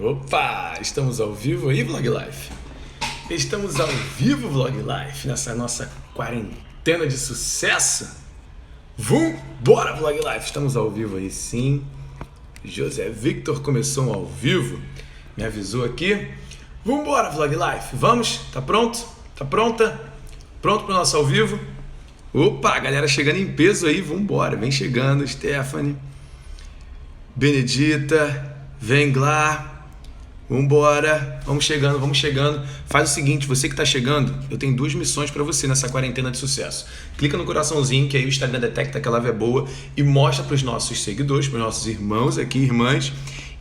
Opa, estamos ao vivo aí, Vlog Life. Estamos ao vivo, Vlog Life, nessa nossa quarentena de sucesso. Bora, Vlog Life, estamos ao vivo aí sim. José Victor começou um ao vivo, me avisou aqui. Vambora, Vlog Life, vamos? Tá pronto? Tá pronta? Pronto para o nosso ao vivo? Opa, galera chegando em peso aí, vambora, vem chegando, Stephanie, Benedita, Venglar. Vambora, vamos chegando. Faz o seguinte, você que está chegando, eu tenho duas missões para você nessa quarentena de sucesso. Clica no coraçãozinho, que aí o Instagram detecta que a live é boa e mostra para os nossos seguidores, para os nossos irmãos aqui, irmãs,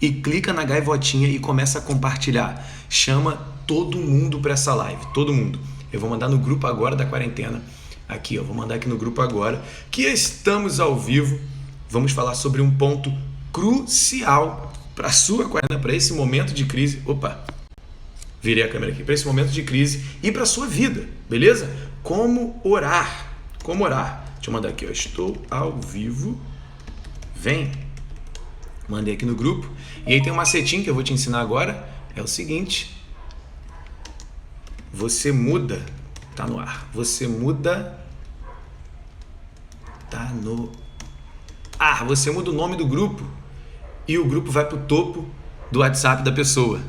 e clica na gaivotinha e começa a compartilhar. Chama todo mundo para essa live, todo mundo. Eu vou mandar no grupo agora da quarentena. Aqui, ó, vou mandar aqui no grupo agora, que estamos ao vivo. Vamos falar sobre um ponto crucial para a sua quarentena, para esse momento de crise. Opa, virei a câmera aqui. Para esse momento de crise e para a sua vida, beleza? Como orar. Como orar. Deixa eu mandar aqui, ó. Estou ao vivo. Vem. Mandei aqui no grupo. E aí tem um macetinho que eu vou te ensinar agora. É o seguinte. Você muda. Tá no ar. Você muda. Tá no ar. Você muda o nome do grupo. E o grupo vai pro topo do WhatsApp da pessoa.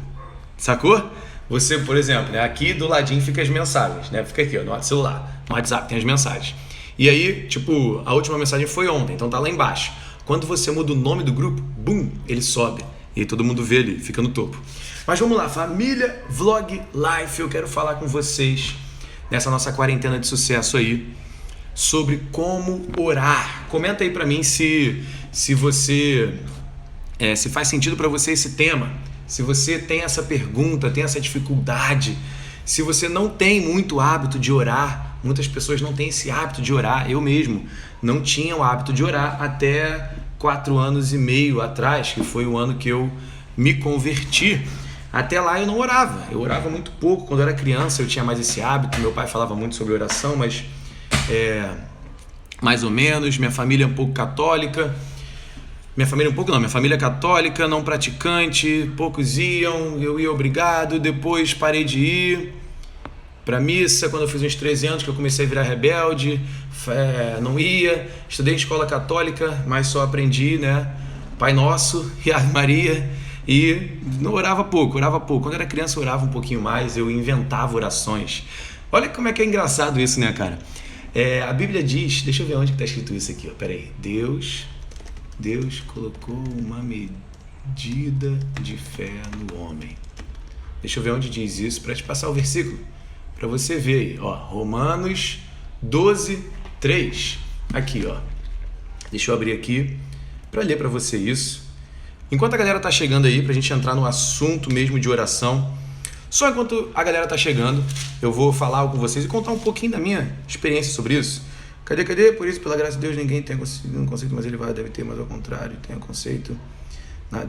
Sacou? Você, por exemplo, né, aqui do ladinho fica as mensagens, né? Fica aqui, ó, no celular, no WhatsApp tem as mensagens. E aí, tipo, a última mensagem foi ontem, então tá lá embaixo. Quando você muda o nome do grupo, bum, ele sobe. E aí todo mundo vê ali, fica no topo. Mas vamos lá, família Vlog Life, eu quero falar com vocês nessa nossa quarentena de sucesso aí sobre como orar. Comenta aí pra mim se você... se faz sentido para você esse tema, se você tem essa pergunta, tem essa dificuldade, se você não tem muito hábito de orar, muitas pessoas não têm esse hábito de orar, eu mesmo não tinha o hábito de orar até 4 anos e meio atrás, que foi o ano que eu me converti. Até lá eu não orava, eu orava muito pouco, quando eu era criança eu tinha mais esse hábito, meu pai falava muito sobre oração, mas mais ou menos, minha família é um pouco católica. Minha família é católica, não praticante, poucos iam, eu ia obrigado, depois parei de ir para missa quando eu fiz uns 13 anos, que eu comecei a virar rebelde, não ia, estudei em escola católica, mas só aprendi, né, Pai Nosso e Ave Maria, e não orava pouco, quando eu era criança eu orava um pouquinho mais, eu inventava orações. Olha como é que é engraçado isso, né, cara? A Bíblia diz, deixa eu ver onde que está escrito isso aqui, ó, peraí, Deus colocou uma medida de fé no homem. Deixa eu ver onde diz isso para te passar o versículo, para você ver aí, ó, Romanos 12, 3. Aqui, ó. Deixa eu abrir aqui para ler para você isso. Enquanto a galera tá chegando aí, para a gente entrar no assunto mesmo de oração, só enquanto a galera tá chegando, eu vou falar com vocês e contar um pouquinho da minha experiência sobre isso. Cadê? Por isso, pela graça de Deus, ninguém tem um conceito mais elevado, deve ter, mas ao contrário, tem um conceito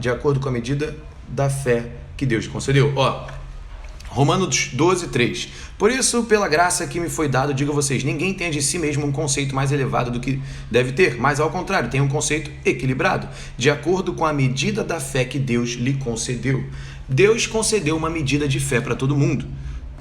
de acordo com a medida da fé que Deus concedeu. Ó, Romanos 12, 3. Por isso, pela graça que me foi dado, digo a vocês, ninguém tem de si mesmo um conceito mais elevado do que deve ter, mas ao contrário, tem um conceito equilibrado, de acordo com a medida da fé que Deus lhe concedeu. Deus concedeu uma medida de fé para todo mundo.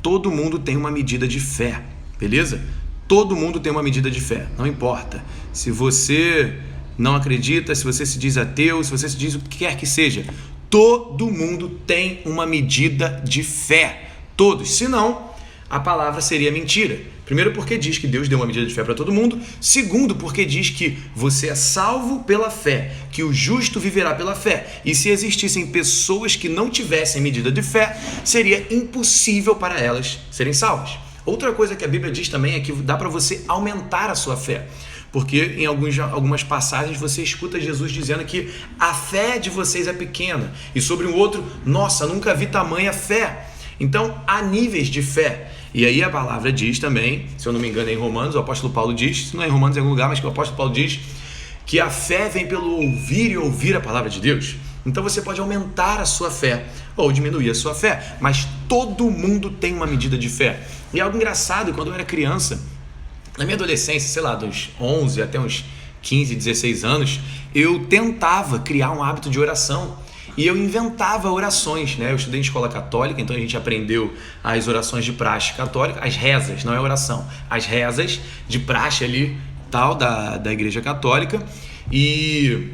Todo mundo tem uma medida de fé, beleza? Todo mundo tem uma medida de fé, não importa. Se você não acredita, se você se diz ateu, se você se diz o que quer que seja, todo mundo tem uma medida de fé. Todos. Senão, a palavra seria mentira. Primeiro, porque diz que Deus deu uma medida de fé para todo mundo. Segundo, porque diz que você é salvo pela fé, que o justo viverá pela fé. E se existissem pessoas que não tivessem medida de fé, seria impossível para elas serem salvas. Outra coisa que a Bíblia diz também é que dá para você aumentar a sua fé, porque em algumas passagens você escuta Jesus dizendo que a fé de vocês é pequena, e sobre o outro, nossa, nunca vi tamanha fé. Então há níveis de fé, e aí a palavra diz também, se eu não me engano é em Romanos, o apóstolo Paulo diz, se não é em Romanos é em algum lugar, mas que o apóstolo Paulo diz que a fé vem pelo ouvir e ouvir a palavra de Deus. Então você pode aumentar a sua fé ou diminuir a sua fé, mas todo mundo tem uma medida de fé. E algo engraçado, quando eu era criança, na minha adolescência, sei lá, dos 11 até uns 15, 16 anos, eu tentava criar um hábito de oração. e eu inventava orações, né? Eu estudei em escola católica, então a gente aprendeu as orações de praxe católica, as rezas, não é oração, as rezas de praxe ali, tal, da Igreja Católica, e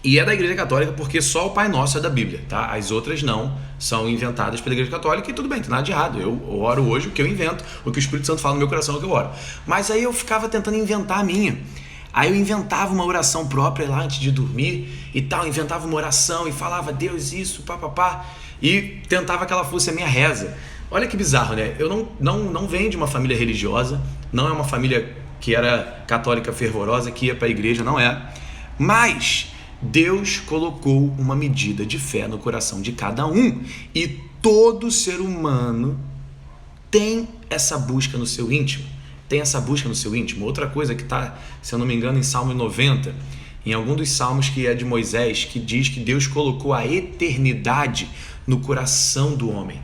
é da Igreja Católica porque só o Pai Nosso é da Bíblia, tá? As outras não, são inventadas pela Igreja Católica e tudo bem, não tem nada de errado. Eu oro hoje o que eu invento, o que o Espírito Santo fala no meu coração é o que eu oro. Mas aí eu ficava tentando inventar a minha. Aí eu inventava uma oração própria lá antes de dormir e tal, inventava uma oração e falava Deus isso, papapá, e tentava que ela fosse a minha reza. Olha que bizarro, né? Eu não venho de uma família religiosa, não é uma família que era católica fervorosa, que ia para a igreja, não é. Mas Deus colocou uma medida de fé no coração de cada um e todo ser humano tem essa busca no seu íntimo. Tem essa busca no seu íntimo. Outra coisa que está, se eu não me engano, em Salmo 90, em algum dos salmos que é de Moisés, que diz que Deus colocou a eternidade no coração do homem.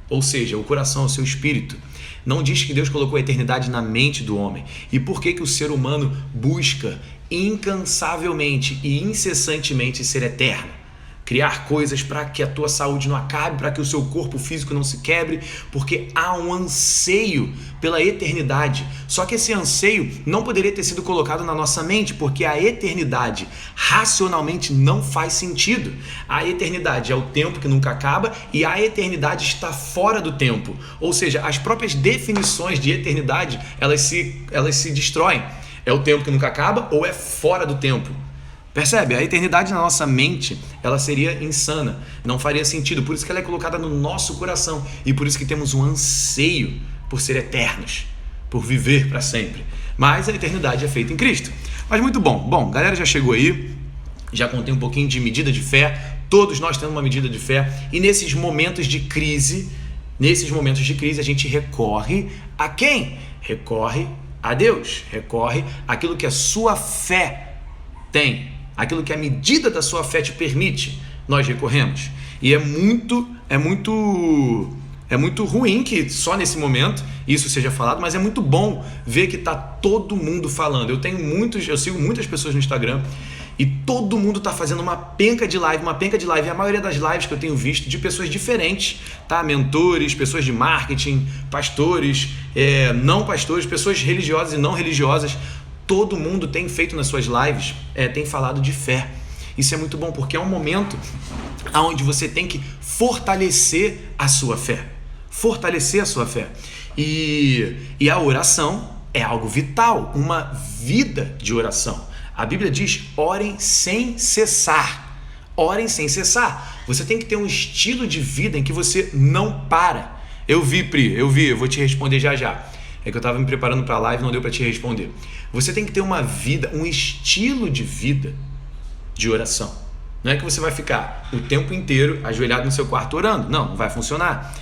Ou seja, o coração é o seu espírito. Não diz que Deus colocou a eternidade na mente do homem. E por que o ser humano busca incansavelmente e incessantemente ser eterno? Criar coisas para que a tua saúde não acabe, para que o seu corpo físico não se quebre, porque há um anseio pela eternidade. Só que esse anseio não poderia ter sido colocado na nossa mente, porque a eternidade racionalmente não faz sentido. A eternidade é o tempo que nunca acaba e a eternidade está fora do tempo. Ou seja, as próprias definições de eternidade, elas se destroem. É o tempo que nunca acaba ou é fora do tempo? Percebe? A eternidade na nossa mente, ela seria insana, não faria sentido. Por isso que ela é colocada no nosso coração e por isso que temos um anseio por ser eternos, por viver para sempre. Mas a eternidade é feita em Cristo. Mas muito bom. Bom, galera já chegou aí, já contei um pouquinho de medida de fé. Todos nós temos uma medida de fé e nesses momentos de crise, a gente recorre a quem? Recorre a Deus, recorre àquilo que a sua fé tem. Aquilo que a medida da sua fé te permite, nós recorremos. E é muito ruim que só nesse momento isso seja falado, mas é muito bom ver que está todo mundo falando. Eu sigo muitas pessoas no Instagram e todo mundo está fazendo uma penca de live. E a maioria das lives que eu tenho visto de pessoas diferentes, tá? Mentores, pessoas de marketing, pastores, não pastores, pessoas religiosas e não religiosas. Todo mundo tem feito nas suas lives, tem falado de fé. Isso é muito bom, porque é um momento onde você tem que fortalecer a sua fé. Fortalecer a sua fé. E a oração é algo vital, uma vida de oração. A Bíblia diz, orem sem cessar. Orem sem cessar. Você tem que ter um estilo de vida em que você não para. Eu vi, eu vou te responder já. É que eu estava me preparando para a live e não deu para te responder. Você tem que ter uma vida, um estilo de vida de oração. Não é que você vai ficar o tempo inteiro ajoelhado no seu quarto orando. Não vai funcionar.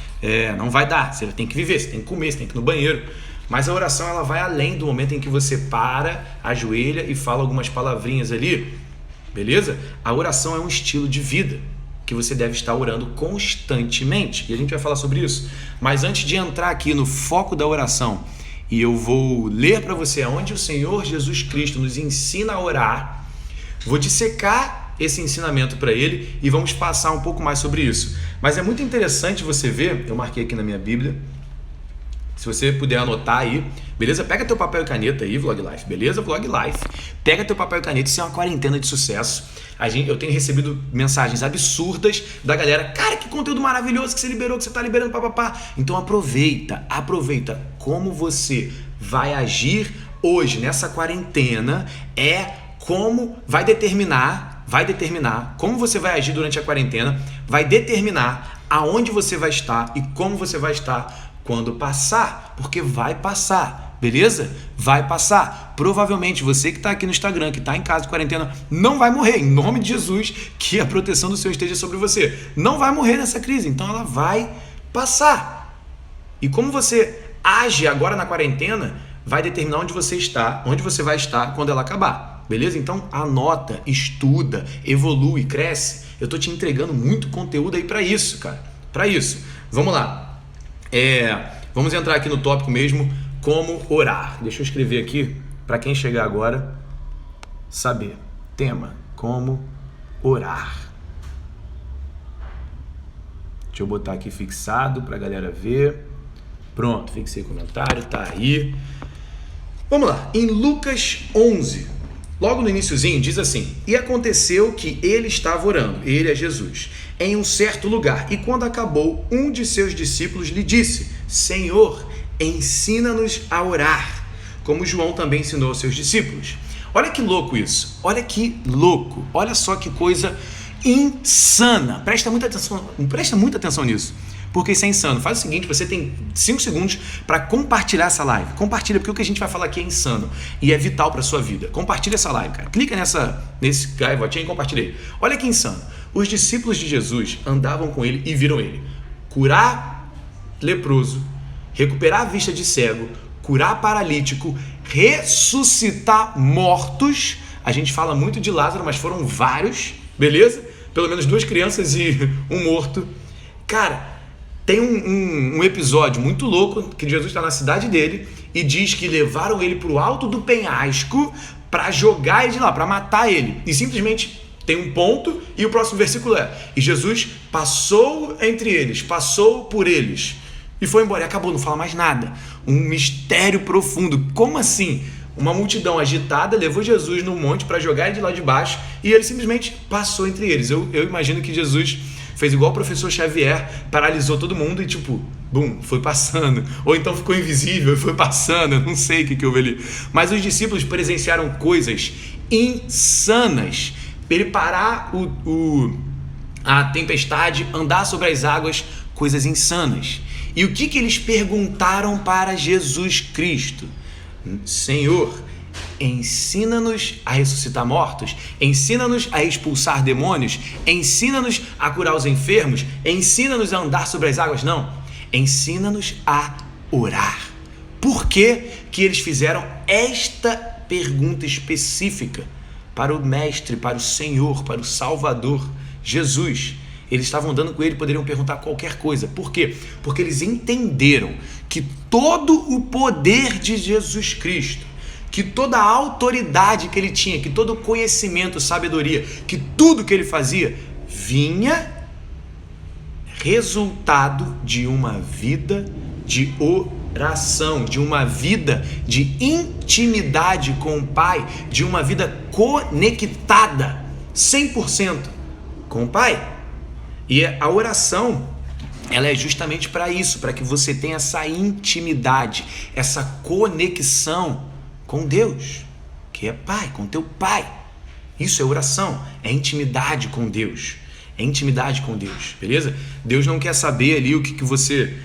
Não vai dar. Você tem que viver, você tem que comer, você tem que ir no banheiro. Mas a oração ela vai além do momento em que você para, ajoelha e fala algumas palavrinhas ali. Beleza? A oração é um estilo de vida que você deve estar orando constantemente. E a gente vai falar sobre isso. Mas antes de entrar aqui no foco da oração, e eu vou ler para você onde o Senhor Jesus Cristo nos ensina a orar, vou dissecar esse ensinamento para ele e vamos passar um pouco mais sobre isso. Mas é muito interessante você ver, eu marquei aqui na minha Bíblia, se você puder anotar aí, beleza? Pega teu papel e caneta aí, Vlog Life, beleza? Vlog Life. Pega teu papel e caneta, isso é uma quarentena de sucesso. Eu tenho recebido mensagens absurdas da galera. Cara, que conteúdo maravilhoso que você liberou, que você tá liberando, papapá. Então aproveita como você vai agir hoje nessa quarentena, como vai determinar como você vai agir durante a quarentena, vai determinar aonde você vai estar e como você vai estar quando passar, porque vai passar, beleza? Vai passar. Provavelmente você que está aqui no Instagram, que está em casa de quarentena, não vai morrer, em nome de Jesus, que a proteção do Senhor esteja sobre você. Não vai morrer nessa crise, então ela vai passar. E como você age agora na quarentena, vai determinar onde você está, onde você vai estar quando ela acabar, beleza? Então anota, estuda, evolui, cresce. Eu estou te entregando muito conteúdo aí para isso, cara, para isso. Vamos lá. Vamos entrar aqui no tópico mesmo, como orar. Deixa eu escrever aqui, para quem chegar agora, saber. Tema, como orar. Deixa eu botar aqui fixado para a galera ver. Pronto, fixei o comentário, tá aí. Vamos lá, em Lucas 11, logo no iniciozinho, diz assim: E aconteceu que ele estava orando, ele é Jesus, em um certo lugar, e quando acabou, um de seus discípulos lhe disse: Senhor, ensina-nos a orar, como João também ensinou aos seus discípulos. Olha que louco isso, olha que louco, olha só que coisa insana. Presta muita atenção nisso, porque isso é insano. Faz o seguinte, você tem 5 segundos para compartilhar essa live. Compartilha, porque o que a gente vai falar aqui é insano e é vital para sua vida. Compartilha essa live, cara. Clica nesse gaivotinho e compartilha aí. Olha que insano. Os discípulos de Jesus andavam com ele e viram ele curar leproso, recuperar a vista de cego, curar paralítico, ressuscitar mortos. A gente fala muito de Lázaro, mas foram vários, beleza? Pelo menos 2 crianças e um morto. Cara, tem um episódio muito louco que Jesus está na cidade dele e diz que levaram ele para o alto do penhasco para jogar ele de lá, para matar ele. E simplesmente tem um ponto e o próximo versículo é: E Jesus passou entre eles, passou por eles e foi embora. E acabou, não fala mais nada. Um mistério profundo. Como assim? Uma multidão agitada levou Jesus no monte para jogar ele de lá de baixo e ele simplesmente passou entre eles. Eu imagino que Jesus fez igual o professor Xavier, paralisou todo mundo e bum, foi passando. Ou então ficou invisível e foi passando, eu não sei o que houve ali. Mas os discípulos presenciaram coisas insanas. Ele parar a tempestade, andar sobre as águas, coisas insanas. E o que eles perguntaram para Jesus Cristo? Senhor, ensina-nos a ressuscitar mortos, ensina-nos a expulsar demônios, ensina-nos a curar os enfermos, ensina-nos a andar sobre as águas. Não, ensina-nos a orar. Por que eles fizeram esta pergunta específica para o Mestre, para o Senhor, para o Salvador, Jesus? Eles estavam andando com ele, poderiam perguntar qualquer coisa. Por quê? Porque eles entenderam que todo o poder de Jesus Cristo, que toda a autoridade que ele tinha, que todo o conhecimento, sabedoria, que tudo que ele fazia vinha resultado de uma vida de oração, de uma vida de intimidade com o Pai, de uma vida conectada 100% com o Pai. E a oração, ela é justamente para isso, para que você tenha essa intimidade, essa conexão com Deus, que é Pai, com teu Pai. Isso é oração, é intimidade com Deus. É intimidade com Deus, beleza? Deus não quer saber ali o que você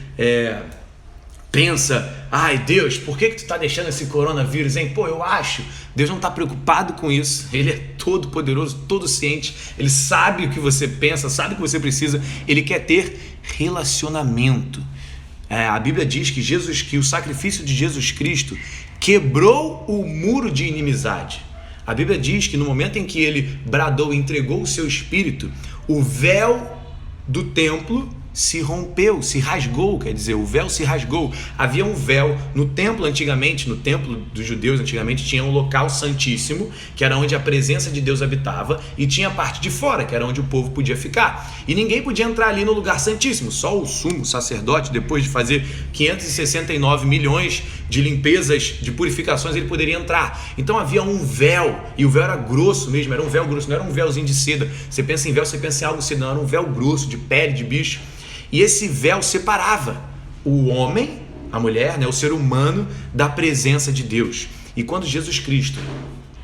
pensa. Ai, Deus, por que tu está deixando esse coronavírus, hein? Pô, eu acho. Deus não está preocupado com isso. Ele é todo poderoso, todo ciente. Ele sabe o que você pensa, sabe o que você precisa. Ele quer ter relacionamento. A Bíblia diz que o sacrifício de Jesus Cristo quebrou o muro de inimizade. A Bíblia diz que no momento em que ele bradou e entregou o seu espírito, o véu do templo se rompeu, se rasgou, quer dizer, o véu se rasgou. Havia um véu no templo antigamente, no templo dos judeus antigamente, tinha um local santíssimo, que era onde a presença de Deus habitava, e tinha a parte de fora, que era onde o povo podia ficar. E ninguém podia entrar ali no lugar santíssimo, só o sumo sacerdote, depois de fazer 569 milhões de limpezas, de purificações, ele poderia entrar. Então havia um véu, e o véu era grosso mesmo, era um véu grosso, não era um véuzinho de seda. Você pensa em véu, você pensa em algo assim, não, era um véu grosso, de pele, de bicho. E esse véu separava o homem, a mulher, o ser humano, da presença de Deus. E quando Jesus Cristo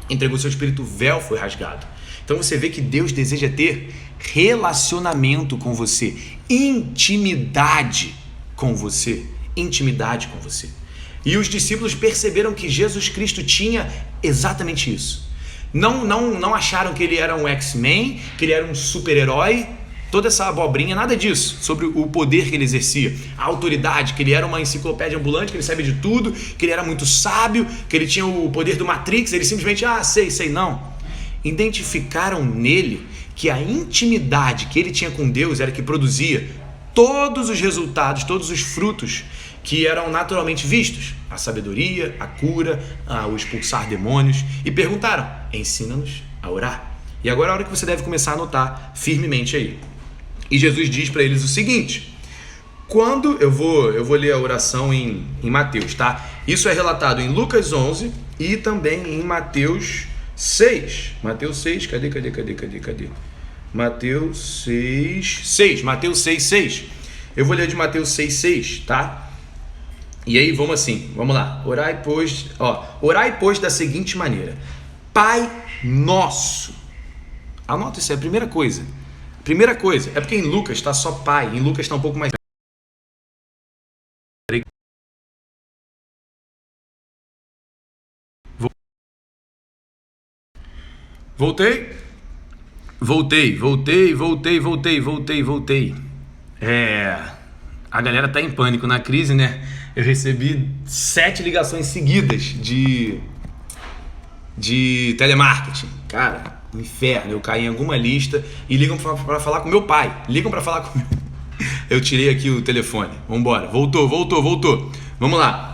entregou seu espírito, o véu foi rasgado. Então você vê que Deus deseja ter relacionamento com você, intimidade com você, intimidade com você. E os discípulos perceberam que Jesus Cristo tinha exatamente isso. Não acharam que ele era um X-Men, que ele era um super-herói, toda essa abobrinha, nada disso, sobre o poder que ele exercia, a autoridade, que ele era uma enciclopédia ambulante, que ele sabia de tudo, que ele era muito sábio, que ele tinha o poder do Matrix, ele simplesmente, sei, não. Identificaram nele que a intimidade que ele tinha com Deus era que produzia todos os resultados, todos os frutos que eram naturalmente vistos, a sabedoria, a cura, o expulsar demônios, e perguntaram, ensina-nos a orar. E agora é a hora que você deve começar a anotar firmemente aí. E Jesus diz para eles o seguinte: quando eu vou ler a oração em Mateus, tá? Isso é relatado em Lucas 11 e também em Mateus 6. Mateus 6, cadê? Mateus 6, 6. Eu vou ler de Mateus 6, 6, tá? E aí vamos lá. Orai, pois, da seguinte maneira: Pai nosso. Anota isso, é a primeira coisa. É porque em Lucas está só pai, em Lucas está um pouco mais. Voltei. A galera tá em pânico na crise, né? Eu recebi 7 ligações seguidas de telemarketing. Cara, inferno. Eu caí em alguma lista e ligam pra falar com meu pai. Eu tirei aqui o telefone. Vambora. Voltou. Vamos lá.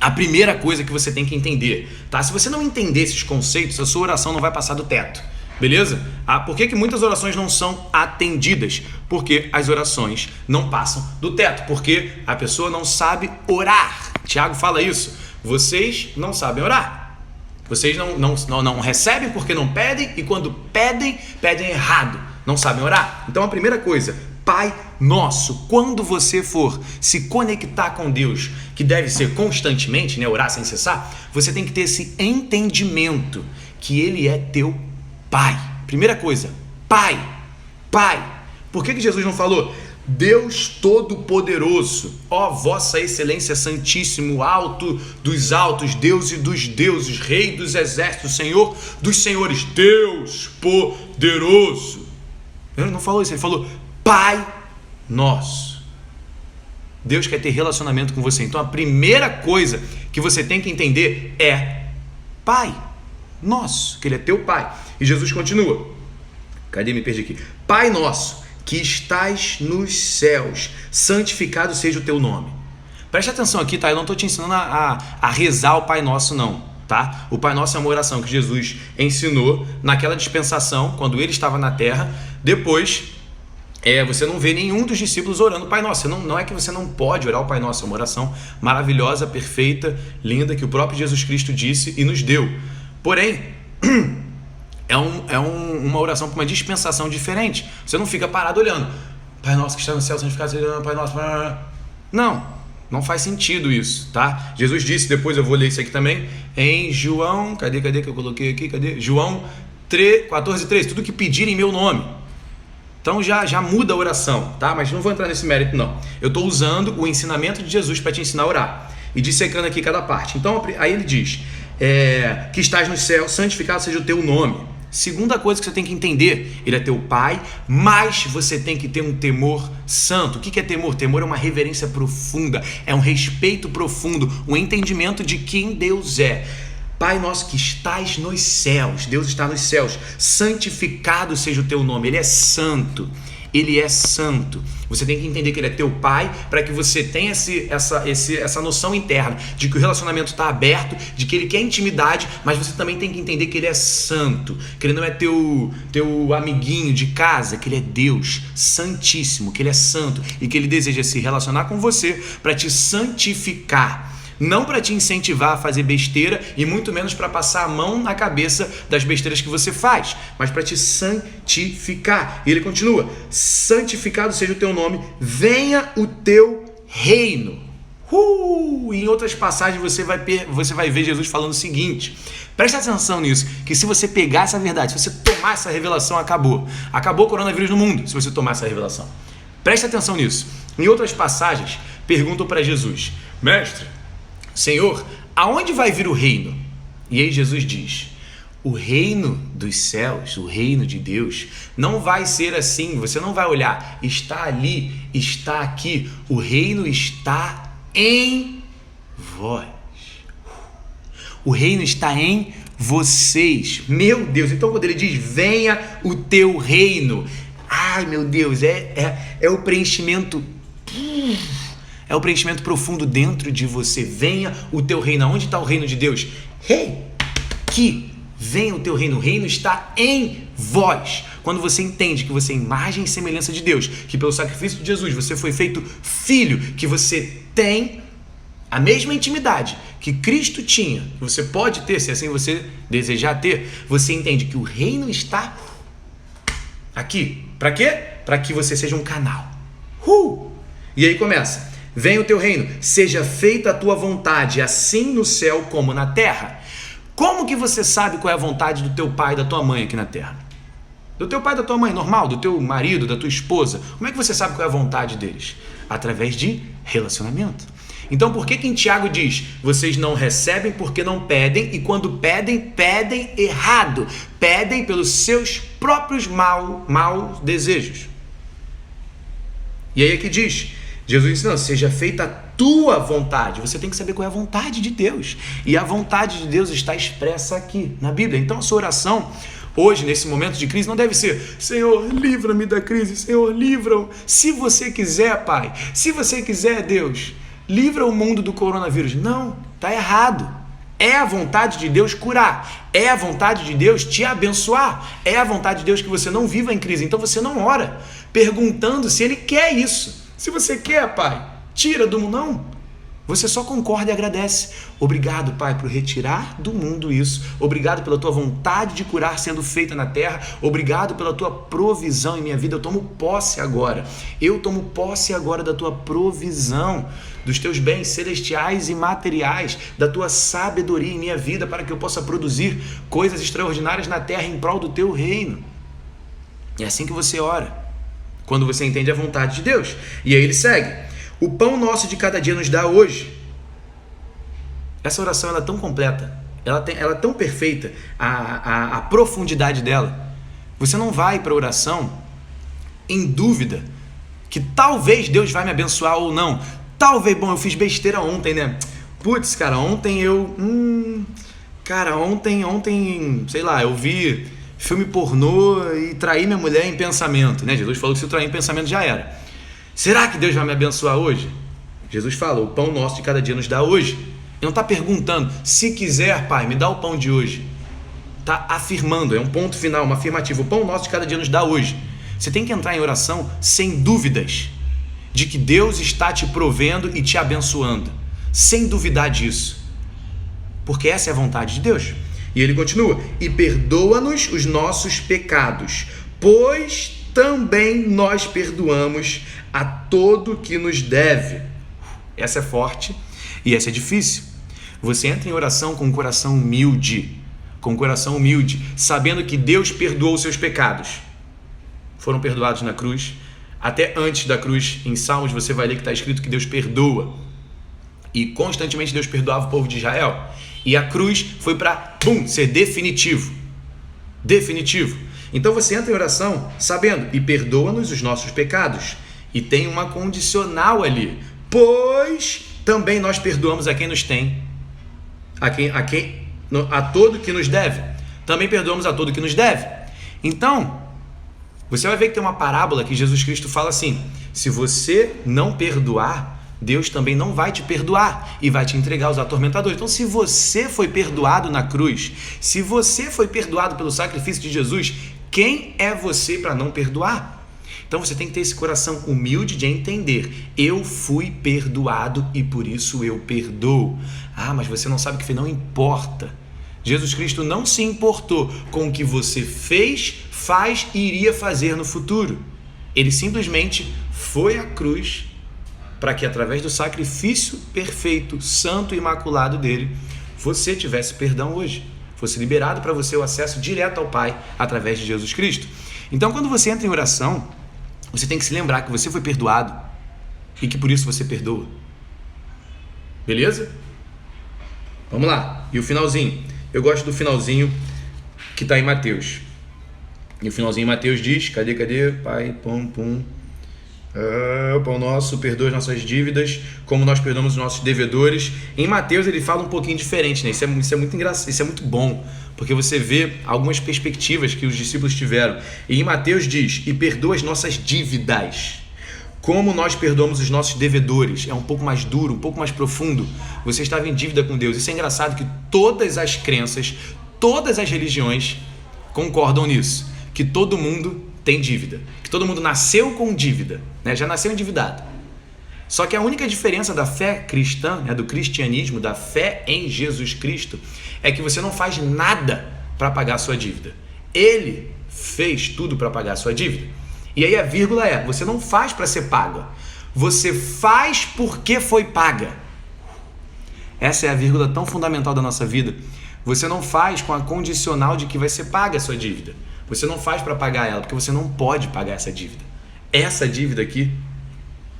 A primeira coisa que você tem que entender, tá? Se você não entender esses conceitos, a sua oração não vai passar do teto, beleza? Por que muitas orações não são atendidas? Porque as orações não passam do teto, porque a pessoa não sabe orar. Tiago fala isso. Vocês não sabem orar. Vocês não recebem porque não pedem, e quando pedem errado. Não sabem orar. Então a primeira coisa, Pai Nosso, quando você for se conectar com Deus, que deve ser constantemente, né, orar sem cessar, você tem que ter esse entendimento que Ele é teu Pai. Primeira coisa, Pai. Por que Jesus não falou Deus Todo-Poderoso, ó Vossa Excelência Santíssimo, Alto dos Altos, Deus e dos Deuses, Rei dos Exércitos, Senhor dos Senhores, Deus Poderoso? Ele não falou isso, ele falou Pai Nosso. Deus quer ter relacionamento com você. Então a primeira coisa que você tem que entender é Pai Nosso, que Ele é teu Pai. E Jesus continua. Cadê? Me perdi aqui. Pai Nosso, que estás nos céus, santificado seja o teu nome. Preste atenção aqui, tá? Eu não estou te ensinando a rezar o Pai Nosso, não, tá? O Pai Nosso é uma oração que Jesus ensinou naquela dispensação, quando Ele estava na terra. Depois você não vê nenhum dos discípulos orando o Pai Nosso. Não é que você não pode orar o Pai Nosso, é uma oração maravilhosa, perfeita, linda, que o próprio Jesus Cristo disse e nos deu. Porém, uma oração para uma dispensação diferente. Você não fica parado olhando Pai Nosso que está no céu, santificado seja o Pai Nosso. Não faz sentido isso, tá? Jesus disse, depois eu vou ler isso aqui também, em João, cadê que eu coloquei aqui, João 14:3, tudo que pedirem em meu nome. Então já muda a oração, tá? Mas não vou entrar nesse mérito, não. Eu estou usando o ensinamento de Jesus para te ensinar a orar e dissecando aqui cada parte. Então, aí ele diz, que estás no céu, santificado seja o teu nome. Segunda coisa que você tem que entender, Ele é teu Pai, mas você tem que ter um temor santo. O que é temor? Temor é uma reverência profunda, é um respeito profundo, um entendimento de quem Deus é. Pai nosso que estás nos céus, Deus está nos céus, santificado seja o teu nome. Ele é santo, Ele é santo. Você tem que entender que Ele é teu Pai, para que você tenha essa noção interna de que o relacionamento está aberto, de que Ele quer intimidade, mas você também tem que entender que Ele é santo, que Ele não é teu amiguinho de casa, que Ele é Deus santíssimo, que Ele é santo e que Ele deseja se relacionar com você para te santificar. Não para te incentivar a fazer besteira e muito menos para passar a mão na cabeça das besteiras que você faz, mas para te santificar. E ele continua, santificado seja o teu nome, venha o teu reino. Em outras passagens você vai ver Jesus falando o seguinte, presta atenção nisso, que se você pegar essa verdade, se você tomar essa revelação, acabou o coronavírus no mundo, se você tomar essa revelação. Presta atenção nisso. Em outras passagens, perguntam para Jesus, mestre, Senhor, aonde vai vir o reino? E aí Jesus diz, o reino dos céus, o reino de Deus, não vai ser assim, você não vai olhar, está ali, está aqui, o reino está em vós. O reino está em vocês. Meu Deus, então quando ele diz, venha o teu reino, ai meu Deus, é o preenchimento... É o preenchimento profundo dentro de você. Venha o teu reino. Onde está o reino de Deus? Que venha o teu reino. O reino está em vós. Quando você entende que você é imagem e semelhança de Deus, que pelo sacrifício de Jesus você foi feito filho, que você tem a mesma intimidade que Cristo tinha, que você pode ter, se assim você desejar ter, você entende que o reino está aqui. Para quê? Para que você seja um canal. E aí começa. Venha o teu reino, seja feita a tua vontade, assim no céu como na terra. Como que você sabe qual é a vontade do teu pai e da tua mãe aqui na terra? Do teu pai e da tua mãe, normal, do teu marido, da tua esposa. Como é que você sabe qual é a vontade deles? Através de relacionamento. Então por que em Tiago diz, vocês não recebem porque não pedem, e quando pedem, pedem errado, pedem pelos seus próprios maus desejos. E aí aqui diz, Jesus ensina, seja feita a tua vontade. Você tem que saber qual é a vontade de Deus. E a vontade de Deus está expressa aqui na Bíblia. Então a sua oração hoje, nesse momento de crise, não deve ser, Senhor, livra-me da crise, Senhor, livra-me. Se você quiser, Pai, se você quiser, Deus, livra o mundo do coronavírus. Não, está errado. É a vontade de Deus curar. É a vontade de Deus te abençoar. É a vontade de Deus que você não viva em crise. Então você não ora perguntando se Ele quer isso. Se você quer, Pai, tira do mundo. Não. Você só concorda e agradece. Obrigado, Pai, por retirar do mundo isso. Obrigado pela tua vontade de curar sendo feita na terra. Obrigado pela tua provisão em minha vida. Eu tomo posse agora. Eu tomo posse agora da tua provisão, dos teus bens celestiais e materiais, da tua sabedoria em minha vida, para que eu possa produzir coisas extraordinárias na terra em prol do teu reino. É assim que você ora, quando você entende a vontade de Deus. E aí ele segue. O pão nosso de cada dia nos dá hoje. Essa oração ela é tão completa, ela é tão perfeita, a profundidade dela. Você não vai para a oração em dúvida que talvez Deus vai me abençoar ou não. Talvez, eu fiz besteira ontem, né? Putz, cara, ontem sei lá, eu vi filme pornô e traí minha mulher em pensamento, né? Jesus falou que se eu trair em pensamento já era. Será que Deus vai me abençoar hoje? Jesus fala, o pão nosso de cada dia nos dá hoje. Ele não está perguntando, se quiser, Pai, me dá o pão de hoje. Está afirmando, é um ponto final, uma afirmativa. O pão nosso de cada dia nos dá hoje. Você tem que entrar em oração sem dúvidas de que Deus está te provendo e te abençoando. Sem duvidar disso. Porque essa é a vontade de Deus. E ele continua, e perdoa-nos os nossos pecados, pois também nós perdoamos a todo que nos deve. Essa é forte e essa é difícil. Você entra em oração com um coração humilde, sabendo que Deus perdoou os seus pecados. Foram perdoados na cruz. Até antes da cruz, em Salmos, você vai ler que está escrito que Deus perdoa. E constantemente Deus perdoava o povo de Israel. E a cruz foi para, ser definitivo. Definitivo. Então você entra em oração sabendo, e perdoa-nos os nossos pecados. E tem uma condicional ali. Pois também nós perdoamos a quem nos tem. A todo que nos deve. Também perdoamos a todo que nos deve. Então, você vai ver que tem uma parábola que Jesus Cristo fala assim, se você não perdoar, Deus também não vai te perdoar e vai te entregar aos atormentadores. Então, se você foi perdoado na cruz, se você foi perdoado pelo sacrifício de Jesus, quem é você para não perdoar? Então você tem que ter esse coração humilde de entender, eu fui perdoado e por isso eu perdoo. Ah, mas você não sabe que não importa. Jesus Cristo não se importou com o que você fez, faz e iria fazer no futuro. Ele simplesmente foi à cruz para que através do sacrifício perfeito, santo e imaculado dele, você tivesse perdão hoje. Fosse liberado para você o acesso direto ao Pai através de Jesus Cristo. Então quando você entra em oração, você tem que se lembrar que você foi perdoado e que por isso você perdoa. Beleza? Vamos lá. E o finalzinho. Eu gosto do finalzinho que está em Mateus. E o finalzinho em Mateus diz, cadê? Pai, o pão nosso, perdoa as nossas dívidas, como nós perdoamos os nossos devedores. Em Mateus ele fala um pouquinho diferente, né? Isso é muito engraçado, isso é muito bom, porque você vê algumas perspectivas que os discípulos tiveram. E em Mateus diz, e perdoa as nossas dívidas, como nós perdoamos os nossos devedores. É um pouco mais duro, um pouco mais profundo. Você estava em dívida com Deus. Isso é engraçado que todas as crenças, todas as religiões concordam nisso, que todo mundo tem dívida, que todo mundo nasceu com dívida, né? Já nasceu endividado. Só que a única diferença da fé cristã, né, do cristianismo, da fé em Jesus Cristo, é que você não faz nada para pagar a sua dívida. Ele fez tudo para pagar a sua dívida. E aí a vírgula é, você não faz para ser paga, você faz porque foi paga. Essa é a vírgula tão fundamental da nossa vida. Você não faz com a condicional de que vai ser paga a sua dívida. Você não faz para pagar ela, porque você não pode pagar essa dívida. Essa dívida aqui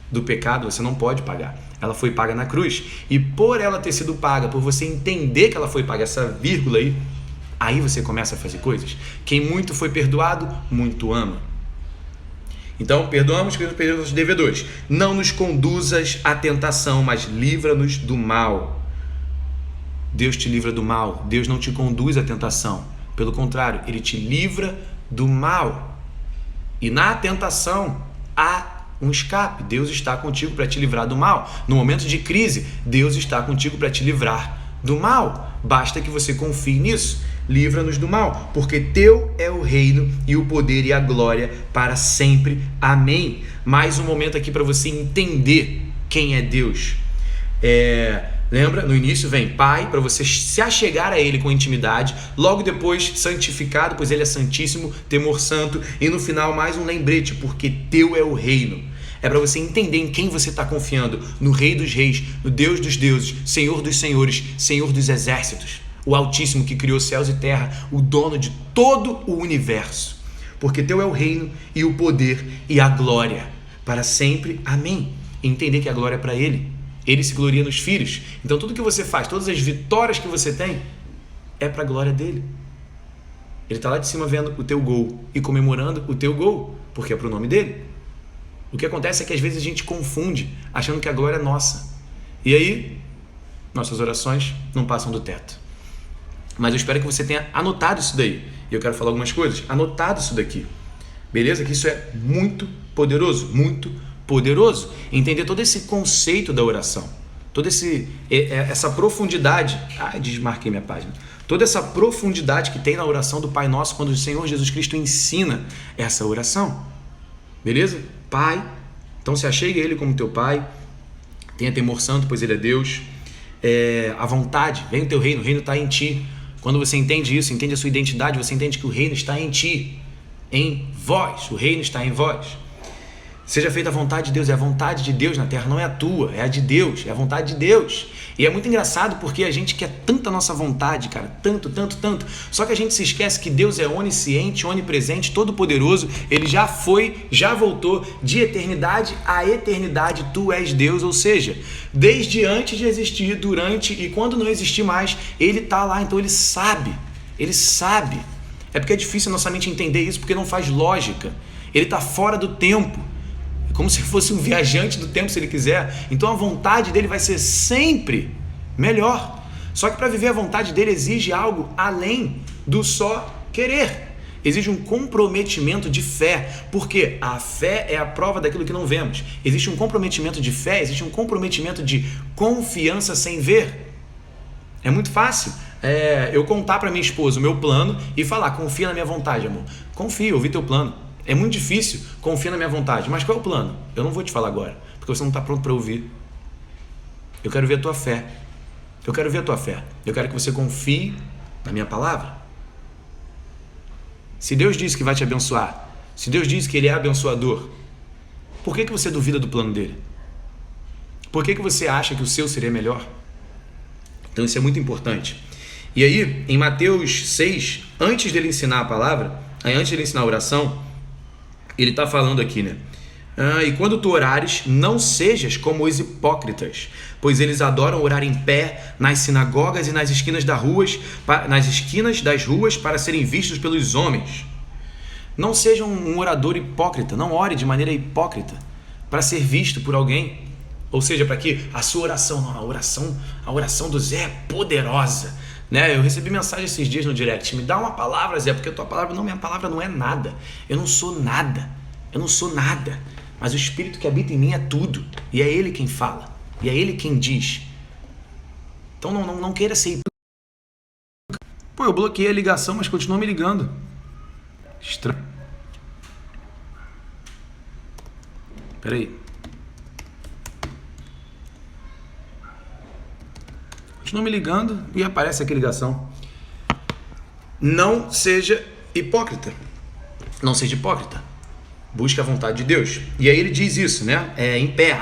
do pecado você não pode pagar. Ela foi paga na cruz. E por ela ter sido paga, por você entender que ela foi paga, essa vírgula aí você começa a fazer coisas. Quem muito foi perdoado, muito ama. Então, perdoamos os devedores. Não nos conduzas à tentação, mas livra-nos do mal. Deus te livra do mal. Deus não te conduz à tentação. Pelo contrário, Ele te livra do mal. E na tentação há um escape. Deus está contigo para te livrar do mal. No momento de crise, Deus está contigo para te livrar do mal. Basta que você confie nisso. Livra-nos do mal, porque teu é o reino e o poder e a glória para sempre. Amém. Mais um momento aqui para você entender quem é Deus. Lembra? No início vem Pai, para você se achegar a Ele com intimidade. Logo depois, santificado, pois Ele é santíssimo, temor santo. E no final, mais um lembrete, porque teu é o reino. É para você entender em quem você está confiando. No Rei dos Reis, no Deus dos deuses, Senhor dos senhores, Senhor dos exércitos. O Altíssimo que criou céus e terra, o dono de todo o universo. Porque teu é o reino e o poder e a glória para sempre. Amém. E entender que a glória é para Ele. Ele se gloria nos filhos. Então tudo que você faz, todas as vitórias que você tem, é para a glória dele. Ele está lá de cima vendo o teu gol e comemorando o teu gol, porque é para o nome dele. O que acontece é que às vezes a gente confunde, achando que a glória é nossa. E aí, nossas orações não passam do teto. Mas eu espero que você tenha anotado isso daí. E eu quero falar algumas coisas. Anotado isso daqui. Beleza? Que isso é muito poderoso. Muito poderoso. Entender todo esse conceito da oração. Toda essa profundidade. Desmarquei minha página. Toda essa profundidade que tem na oração do Pai Nosso quando o Senhor Jesus Cristo ensina essa oração. Beleza? Pai. Então se achegue a Ele como teu Pai. Tenha temor santo, pois Ele é Deus. A vontade. Vem o teu reino. O reino está em ti. Quando você entende isso, entende a sua identidade, você entende que o reino está em ti, em vós, o reino está em vós. Seja feita a vontade de Deus, é a vontade de Deus na terra, não é a tua, é a de Deus, é a vontade de Deus. E é muito engraçado porque a gente quer tanta nossa vontade, cara, tanto, só que a gente se esquece que Deus é onisciente, onipresente, todo-poderoso, Ele já foi, já voltou, de eternidade a eternidade, tu és Deus, ou seja, desde antes de existir, durante e quando não existir mais, Ele está lá, então Ele sabe. É porque é difícil a nossa mente entender isso, porque não faz lógica, Ele está fora do tempo. Como se fosse um viajante do tempo, se Ele quiser. Então a vontade dele vai ser sempre melhor. Só que para viver a vontade dele exige algo além do só querer. Exige um comprometimento de fé. Porque a fé é a prova daquilo que não vemos. Existe um comprometimento de fé, existe um comprometimento de confiança sem ver. É muito fácil eu contar para minha esposa o meu plano e falar, confia na minha vontade, amor. Confia, eu ouvi teu plano. É muito difícil, confia na minha vontade. Mas qual é o plano? Eu não vou te falar agora, porque você não está pronto para ouvir. Eu quero ver a tua fé. Eu quero que você confie na minha palavra. Se Deus disse que vai te abençoar, se Deus disse que Ele é abençoador, por que você duvida do plano dele? Por que você acha que o seu seria melhor? Então isso é muito importante. E aí, em Mateus 6, antes dele ensinar a palavra, antes dele ensinar a oração, ele está falando aqui, né? E quando tu orares, não sejas como os hipócritas, pois eles adoram orar em pé nas sinagogas e nas esquinas das ruas para serem vistos pelos homens. Não seja um orador hipócrita, não ore de maneira hipócrita para ser visto por alguém. Ou seja, para que a sua oração, não, a oração do Zé é poderosa. Né? Eu recebi mensagem esses dias no direct, me dá uma palavra, Zé, porque minha palavra não é nada, eu não sou nada, mas o Espírito que habita em mim é tudo, e é Ele quem fala, e é Ele quem diz. Então não queira ser hipócrita. Pô, eu bloqueei a ligação, mas continua me ligando. Estranho. Peraí. Continua me ligando e aparece aqui a ligação. Não seja hipócrita. Não seja hipócrita. Busque a vontade de Deus. E aí ele diz isso, né? Em pé.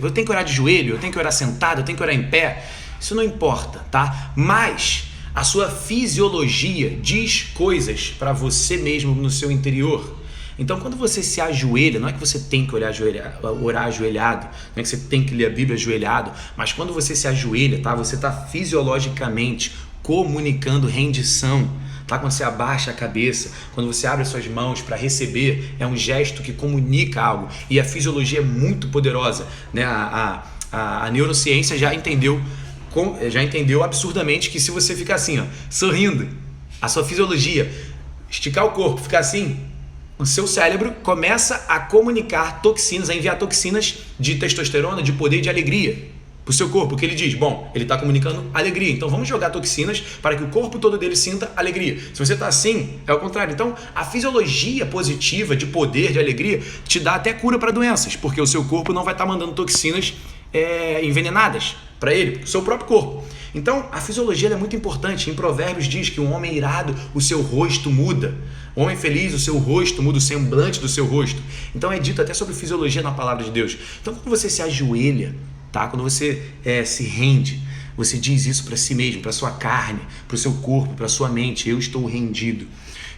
Eu tenho que orar de joelho, eu tenho que orar sentado, eu tenho que orar em pé. Isso não importa, tá? Mas a sua fisiologia diz coisas para você mesmo no seu interior. Então, quando você se ajoelha, não é que você tem que orar ajoelhado, não é que você tem que ler a Bíblia ajoelhado, mas quando você se ajoelha, tá? Você está fisiologicamente comunicando rendição, tá? Quando você abaixa a cabeça, quando você abre as suas mãos para receber, é um gesto que comunica algo. E a fisiologia é muito poderosa, né? A neurociência já entendeu absurdamente que se você ficar assim, ó, sorrindo, a sua fisiologia, esticar o corpo, ficar assim, o seu cérebro começa a comunicar toxinas, a enviar toxinas de testosterona, de poder, de alegria para o seu corpo. O que ele diz? Bom, ele está comunicando alegria. Então vamos jogar toxinas para que o corpo todo dele sinta alegria. Se você está assim, é o contrário. Então a fisiologia positiva de poder, de alegria, te dá até cura para doenças, porque o seu corpo não vai estar mandando toxinas envenenadas para ele, o seu próprio corpo. Então a fisiologia é muito importante. Em Provérbios diz que um homem irado, o seu rosto muda. O homem feliz, o seu rosto muda, o semblante do seu rosto. Então é dito até sobre fisiologia na palavra de Deus. Então quando você se ajoelha, tá? Quando você se rende, você diz isso para si mesmo, para sua carne, para o seu corpo, para sua mente. Eu estou rendido.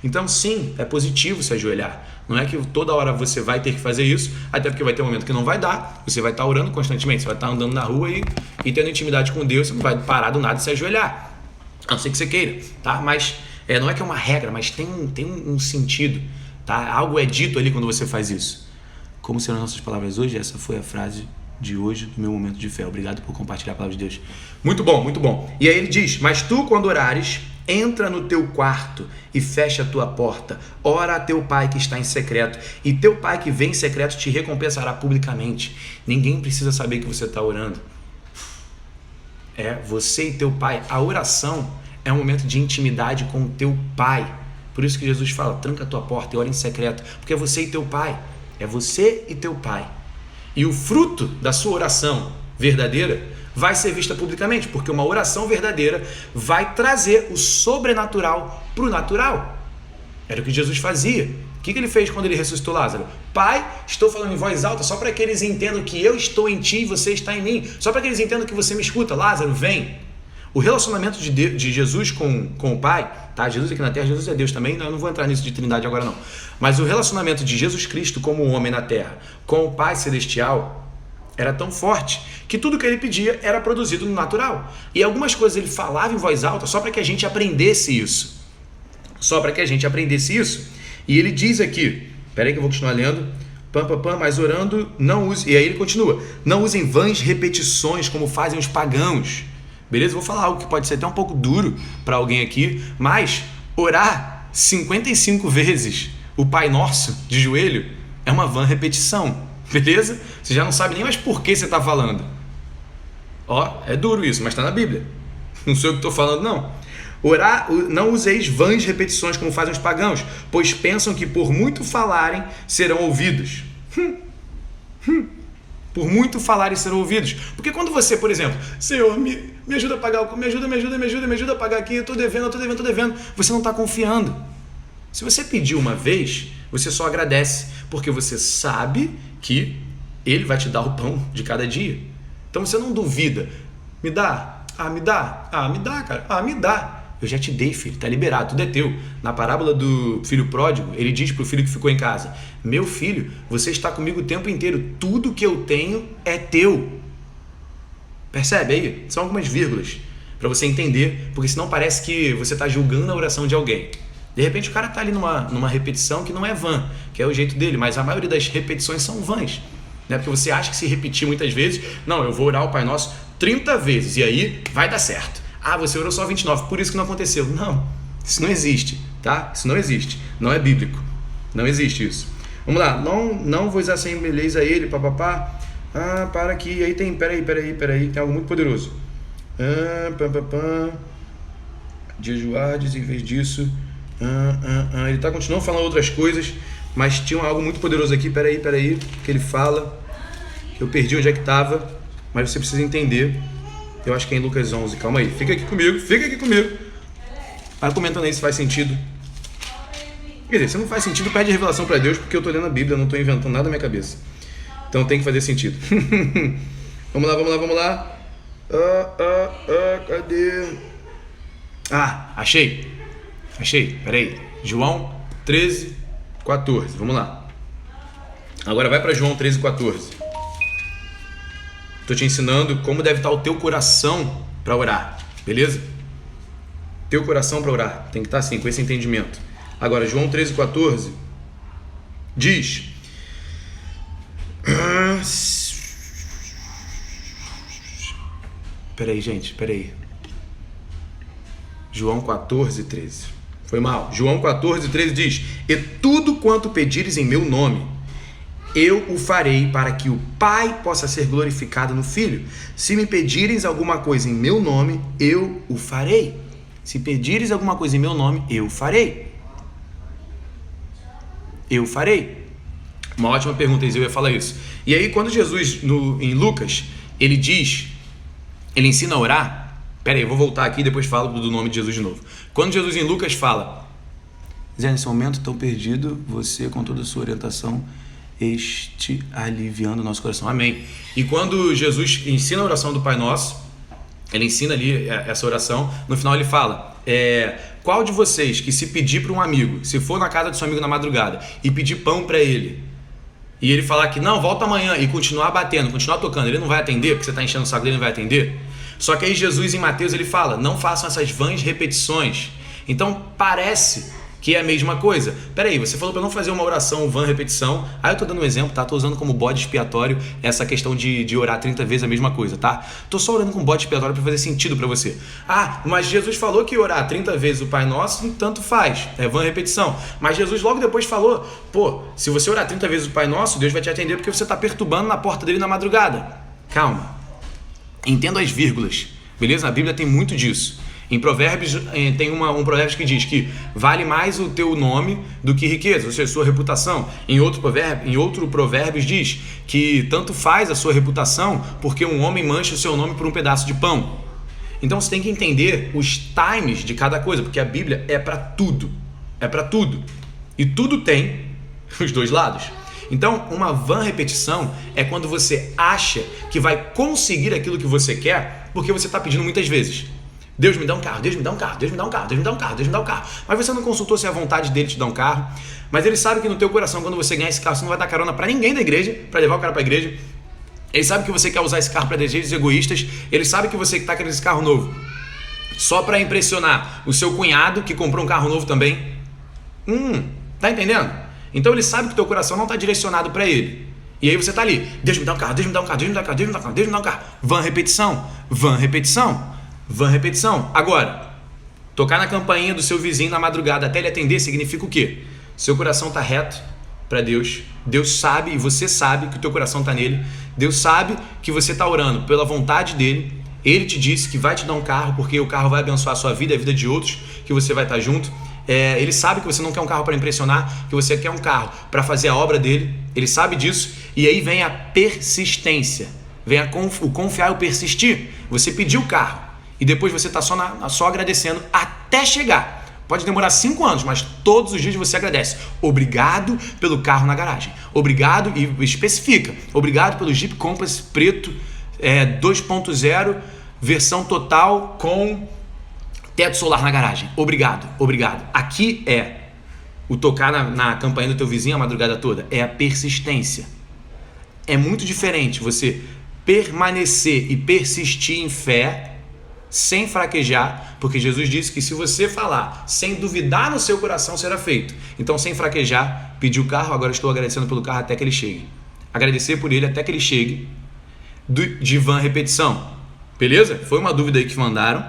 Então sim, é positivo se ajoelhar. Não é que toda hora você vai ter que fazer isso, até porque vai ter um momento que não vai dar. Você vai estar orando constantemente, você vai estar andando na rua e tendo intimidade com Deus, você não vai parar do nada e se ajoelhar. A não ser que você queira, tá? Mas não é que é uma regra, mas tem um sentido, tá? Algo é dito ali quando você faz isso. Como serão nossas palavras hoje? Essa foi a frase de hoje do meu momento de fé. Obrigado por compartilhar a palavra de Deus. Muito bom, muito bom. E aí ele diz: mas tu, quando orares, entra no teu quarto e fecha a tua porta. Ora a teu pai que está em secreto, e teu pai que vem em secreto te recompensará publicamente. Ninguém precisa saber que você está orando. Você e teu pai. A oração é um momento de intimidade com o teu pai. Por isso que Jesus fala: tranca a tua porta e ora em secreto. Porque é você e teu pai. É você e teu pai. E o fruto da sua oração verdadeira vai ser vista publicamente, porque uma oração verdadeira vai trazer o sobrenatural para o natural. Era o que Jesus fazia. O que ele fez quando ele ressuscitou Lázaro? Pai, estou falando em voz alta só para que eles entendam que eu estou em ti e você está em mim. Só para que eles entendam que você me escuta. Lázaro, vem. O relacionamento de Jesus com o Pai, tá? Jesus aqui na terra, Jesus é Deus também, eu não vou entrar nisso de trindade agora não. Mas o relacionamento de Jesus Cristo como homem na terra com o Pai celestial era tão forte que tudo que ele pedia era produzido no natural. E algumas coisas ele falava em voz alta só para que a gente aprendesse isso. Só para que a gente aprendesse isso. E ele diz aqui, peraí que eu vou continuar lendo, mas orando não use, e aí ele continua, não usem vãs repetições como fazem os pagãos. Beleza? Vou falar algo que pode ser até um pouco duro para alguém aqui, mas orar 55 vezes o Pai Nosso de joelho é uma vã repetição. Beleza? Você já não sabe nem mais por que você está falando. É duro isso, mas está na Bíblia. Não sou eu que estou falando, não. Orar, não useis vãs repetições como fazem os pagãos, pois pensam que por muito falarem serão ouvidos. Por muito falarem serão ouvidos. Porque quando você, por exemplo, Senhor, me ajuda a pagar, me ajuda a pagar aqui, eu estou devendo, você não está confiando. Se você pedir uma vez, você só agradece, porque você sabe que Ele vai te dar o pão de cada dia. Então você não duvida. Me dá? Me dá. Me dá, cara. Me dá. Eu já te dei, filho, tá liberado, tudo é teu. Na parábola do filho pródigo, ele diz pro filho que ficou em casa: meu filho, você está comigo o tempo inteiro, tudo que eu tenho é teu. Percebe aí? São algumas vírgulas para você entender, porque senão parece que você está julgando a oração de alguém. De repente o cara tá ali numa repetição que não é vã, que é o jeito dele, mas a maioria das repetições são vãs, né? Porque você acha que se repetir muitas vezes, não, eu vou orar o Pai Nosso 30 vezes e aí vai dar certo. Você orou só 29, por isso que não aconteceu. Não, isso não existe, tá? Isso não existe, não é bíblico, não existe isso. Vamos lá, não vos assemelheis a ele, papapá. Para aqui, aí tem, peraí, tem algo muito poderoso. Jejuardes, em vez disso, ele tá continuando falando outras coisas, mas tinha algo muito poderoso aqui. Peraí, que ele fala, que eu perdi onde é que estava, mas você precisa entender. Eu acho que é em Lucas 11, calma aí, fica aqui comigo. Vai comentando aí se faz sentido. Quer dizer, se não faz sentido, pede revelação para Deus, porque eu tô lendo a Bíblia, não tô inventando nada na minha cabeça. Então tem que fazer sentido. Vamos lá. Cadê? Achei. Peraí. João 13, 14. Vamos lá. Agora vai para João 13, 14. Estou te ensinando como deve estar o teu coração para orar. Beleza? Teu coração para orar. Tem que estar assim, com esse entendimento. Agora, João 13, 14. Diz... Peraí. João 14, 13. Foi mal. João 14, 13 diz: E tudo quanto pedires em meu nome, eu o farei, para que o Pai possa ser glorificado no Filho. Se me pedires alguma coisa em meu nome, eu o farei. Se pedires alguma coisa em meu nome, eu farei. Eu farei. Uma ótima pergunta, eu ia falar isso. E aí, quando Jesus, em Lucas, ele ensina a orar. Pera aí, eu vou voltar aqui e depois falo do nome de Jesus de novo. Quando Jesus em Lucas fala: Zé, nesse momento tão perdido, você com toda a sua orientação aliviando o nosso coração. Amém. E quando Jesus ensina a oração do Pai Nosso, ele ensina ali essa oração, no final ele fala: qual de vocês que se pedir para um amigo, se for na casa do seu amigo na madrugada e pedir pão para ele, e ele falar que não, volta amanhã, e continuar batendo, continuar tocando, ele não vai atender, porque você está enchendo o saco dele, ele não vai atender? Só que aí Jesus em Mateus ele fala: não façam essas vãs repetições. Então parece que é a mesma coisa. Peraí, você falou para não fazer uma oração vã repetição. Aí eu tô dando um exemplo, tá? Tô usando como bode expiatório essa questão de orar 30 vezes a mesma coisa, tá? Tô só orando como bode expiatório para fazer sentido para você. Mas Jesus falou que orar 30 vezes o Pai Nosso, tanto faz, é vã repetição. Mas Jesus logo depois falou: se você orar 30 vezes o Pai Nosso, Deus vai te atender porque você tá perturbando na porta dele na madrugada. Calma. Entenda as vírgulas, beleza? A Bíblia tem muito disso. Em Provérbios tem um provérbio que diz que vale mais o teu nome do que riqueza, ou seja, sua reputação. Em outro provérbio diz que tanto faz a sua reputação porque um homem mancha o seu nome por um pedaço de pão. Então você tem que entender os times de cada coisa, porque a Bíblia é para tudo. É para tudo. E tudo tem os dois lados. Então, uma vã repetição é quando você acha que vai conseguir aquilo que você quer porque você está pedindo muitas vezes. Deus me dá um carro, Deus me dá um carro, Deus me dá um carro, Deus me dá um carro, Deus me dá um carro. Mas você não consultou se é a vontade dele te dar um carro. Mas ele sabe que no teu coração, quando você ganhar esse carro, você não vai dar carona para ninguém da igreja, para levar o cara para a igreja. Ele sabe que você quer usar esse carro para desejos egoístas. Ele sabe que você está querendo esse carro novo só para impressionar o seu cunhado que comprou um carro novo também. Tá entendendo? Então ele sabe que o teu coração não está direcionado para ele. E aí você está ali: Deus me dá um carro, Deus me dá um carro, Deus me dá um carro, Deus me dá um carro, Deus me dá um carro. Vã repetição, vã repetição, vã repetição. Agora, tocar na campainha do seu vizinho na madrugada até ele atender significa o quê? Seu coração está reto para Deus. Deus sabe e você sabe que o teu coração está nele. Deus sabe que você está orando pela vontade dele. Ele te disse que vai te dar um carro porque o carro vai abençoar a sua vida e a vida de outros, que você vai estar junto. Ele sabe que você não quer um carro para impressionar, que você quer um carro para fazer a obra dele. Ele sabe disso. E aí vem a persistência, vem o confiar e o persistir. Você pediu o carro e depois você está só agradecendo até chegar. Pode demorar 5 anos, mas todos os dias você agradece. Obrigado pelo carro na garagem. Obrigado, e especifica. Obrigado pelo Jeep Compass preto 2.0, versão total com teto solar na garagem. Obrigado, obrigado. Aqui é o tocar na campainha do teu vizinho a madrugada toda. É a persistência. É muito diferente você permanecer e persistir em fé sem fraquejar, porque Jesus disse que se você falar sem duvidar no seu coração, será feito. Então, sem fraquejar, pedi o carro, agora estou agradecendo pelo carro até que ele chegue. Agradecer por ele até que ele chegue, de vã repetição. Beleza? Foi uma dúvida aí que mandaram,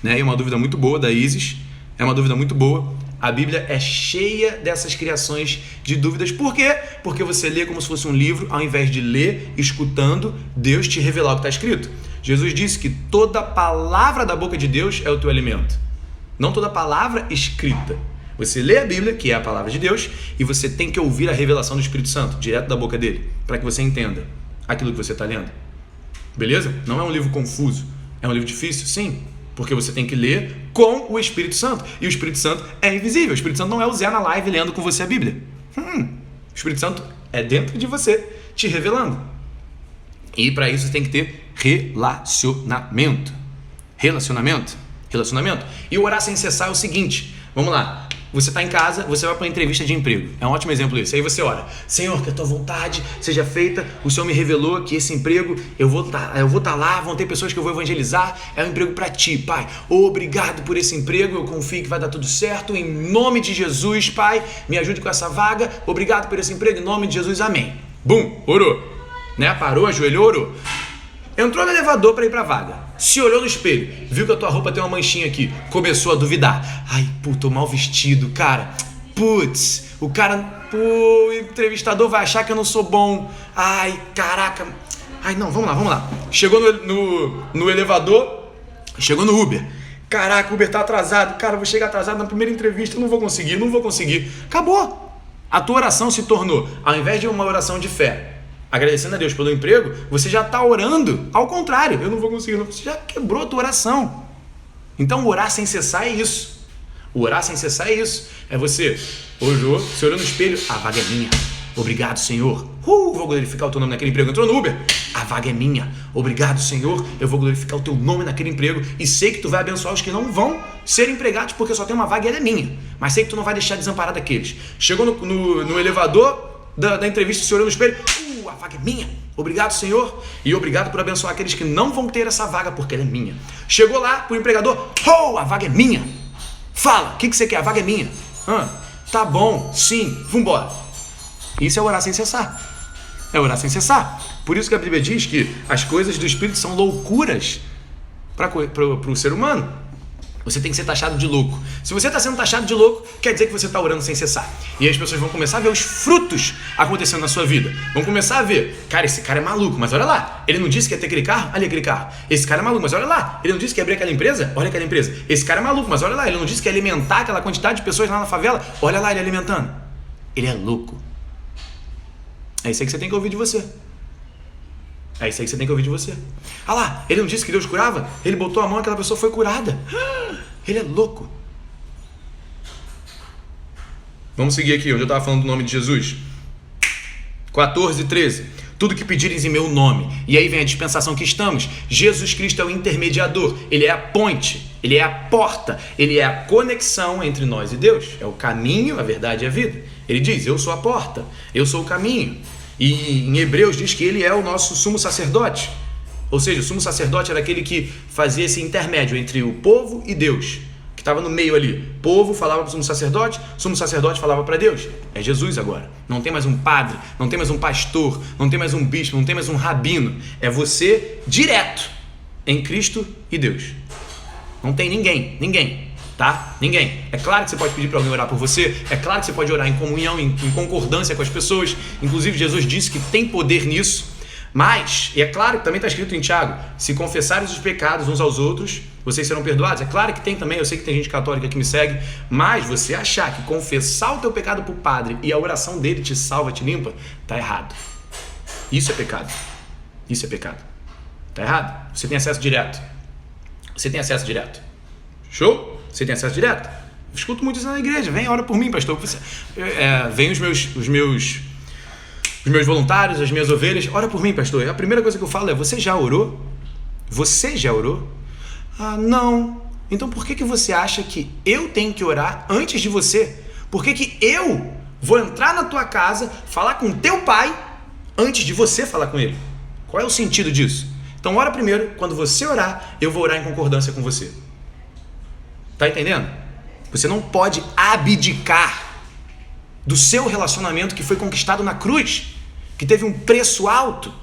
né? E uma dúvida muito boa da Isis. É uma dúvida muito boa. A Bíblia é cheia dessas criações de dúvidas. Por quê? Porque você lê como se fosse um livro, ao invés de ler, escutando, Deus te revelar o que está escrito. Jesus disse que toda palavra da boca de Deus é o teu alimento. Não toda palavra escrita. Você lê a Bíblia, que é a palavra de Deus, e você tem que ouvir a revelação do Espírito Santo, direto da boca dele, para que você entenda aquilo que você está lendo. Beleza? Não é um livro confuso. É um livro difícil? Sim. Porque você tem que ler com o Espírito Santo. E o Espírito Santo é invisível. O Espírito Santo não é o Zé na live lendo com você a Bíblia. O Espírito Santo é dentro de você, te revelando. E para isso você tem que ter relacionamento. Relacionamento. E orar sem cessar é o seguinte. Vamos lá. Você está em casa, você vai para uma entrevista de emprego. É um ótimo exemplo isso. Aí você ora: Senhor, que a tua vontade seja feita. O Senhor me revelou que esse emprego, eu vou estar lá, vão ter pessoas que eu vou evangelizar. É um emprego para ti, Pai. Obrigado por esse emprego, eu confio que vai dar tudo certo. Em nome de Jesus, Pai, me ajude com essa vaga. Obrigado por esse emprego, em nome de Jesus, amém. Bum, orou. Né? Parou, ajoelhou, orou. Entrou no elevador para ir para a vaga. Se olhou no espelho, viu que a tua roupa tem uma manchinha aqui. Começou a duvidar. Ai, tô mal vestido, cara. Putz, o entrevistador vai achar que eu não sou bom. Ai, caraca. Ai, não, vamos lá. Chegou no elevador, chegou no Uber. Caraca, o Uber tá atrasado. Cara, eu vou chegar atrasado na primeira entrevista, não vou conseguir. Acabou. A tua oração se tornou, ao invés de uma oração de fé, agradecendo a Deus pelo emprego, você já está orando ao contrário. Eu não vou conseguir, não. Você já quebrou a tua oração. Então, orar sem cessar é isso. O orar sem cessar é isso. É você orou, você olhou no espelho, a vaga é minha. Obrigado, Senhor. Vou glorificar o teu nome naquele emprego. Entrou no Uber, a vaga é minha. Obrigado, Senhor. Eu vou glorificar o teu nome naquele emprego e sei que tu vai abençoar os que não vão ser empregados porque só tem uma vaga e ela é minha. Mas sei que tu não vai deixar desamparado aqueles. Chegou no elevador da entrevista, se olhou no espelho, a vaga é minha. Obrigado, Senhor. E obrigado por abençoar aqueles que não vão ter essa vaga porque ela é minha. Chegou lá pro empregador, a vaga é minha. Fala, o que você quer? A vaga é minha. Tá bom, sim, vambora. Isso é orar sem cessar. Por isso que a Bíblia diz que as coisas do Espírito são loucuras para o ser humano. Você tem que ser taxado de louco. Se você está sendo taxado de louco, quer dizer que você está orando sem cessar. E aí as pessoas vão começar a ver os frutos acontecendo na sua vida. Vão começar a ver, cara, esse cara é maluco, mas olha lá. Ele não disse que ia ter aquele carro? Olha aquele carro. Esse cara é maluco, mas olha lá. Ele não disse que ia abrir aquela empresa? Olha aquela empresa. Esse cara é maluco, mas olha lá. Ele não disse que ia alimentar aquela quantidade de pessoas lá na favela? Olha lá ele alimentando. Ele é louco. É isso aí que você tem que ouvir de você. Ah lá, ele não disse que Deus curava? Ele botou a mão e aquela pessoa foi curada. Ele é louco. Vamos seguir aqui, onde eu estava falando do nome de Jesus. 14:13. Tudo que pedires em meu nome. E aí vem a dispensação que estamos. Jesus Cristo é o intermediador. Ele é a ponte. Ele é a porta. Ele é a conexão entre nós e Deus. É o caminho, a verdade e a vida. Ele diz, eu sou a porta. Eu sou o caminho. E em Hebreus diz que ele é o nosso sumo sacerdote. Ou seja, o sumo sacerdote era aquele que fazia esse intermédio entre o povo e Deus, que estava no meio ali. O povo falava para o sumo sacerdote falava para Deus. É Jesus agora. Não tem mais um padre, não tem mais um pastor, não tem mais um bispo, não tem mais um rabino. É você direto em Cristo e Deus. Não tem ninguém. Tá? Ninguém. É claro que você pode pedir para alguém orar por você, é claro que você pode orar em comunhão, em concordância com as pessoas. Inclusive Jesus disse que tem poder nisso. Mas, e é claro que também está escrito em Tiago, se confessares os pecados uns aos outros, vocês serão perdoados. É claro que tem também, eu sei que tem gente católica que me segue, mas você achar que confessar o teu pecado para o padre e a oração dele te salva, te limpa, tá errado. Isso é pecado. Tá errado. Você tem acesso direto. Show? Você tem acesso direto? Eu escuto muito isso na igreja. Vem, ora por mim, pastor. Vem os meus voluntários, as minhas ovelhas. Ora por mim, pastor. A primeira coisa que eu falo é, você já orou? Ah, não. Então por que você acha que eu tenho que orar antes de você? Por que eu vou entrar na tua casa, falar com teu pai, antes de você falar com ele? Qual é o sentido disso? Então ora primeiro. Quando você orar, eu vou orar em concordância com você. Tá entendendo? Você não pode abdicar do seu relacionamento que foi conquistado na cruz, que teve um preço alto.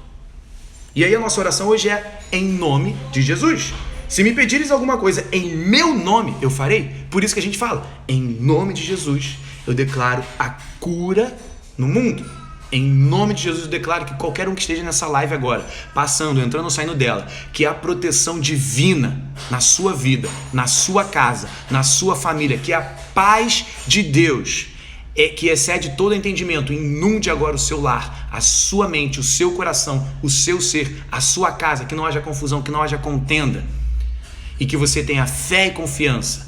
E aí a nossa oração hoje é em nome de Jesus. Se me pedires alguma coisa em meu nome, eu farei. Por isso que a gente fala, em nome de Jesus, eu declaro a cura no mundo. Em nome de Jesus eu declaro que qualquer um que esteja nessa live agora, passando, entrando ou saindo dela, que a proteção divina na sua vida, na sua casa, na sua família, que a paz de Deus, que excede todo entendimento, inunde agora o seu lar, a sua mente, o seu coração, o seu ser, a sua casa, que não haja confusão, que não haja contenda, e que você tenha fé e confiança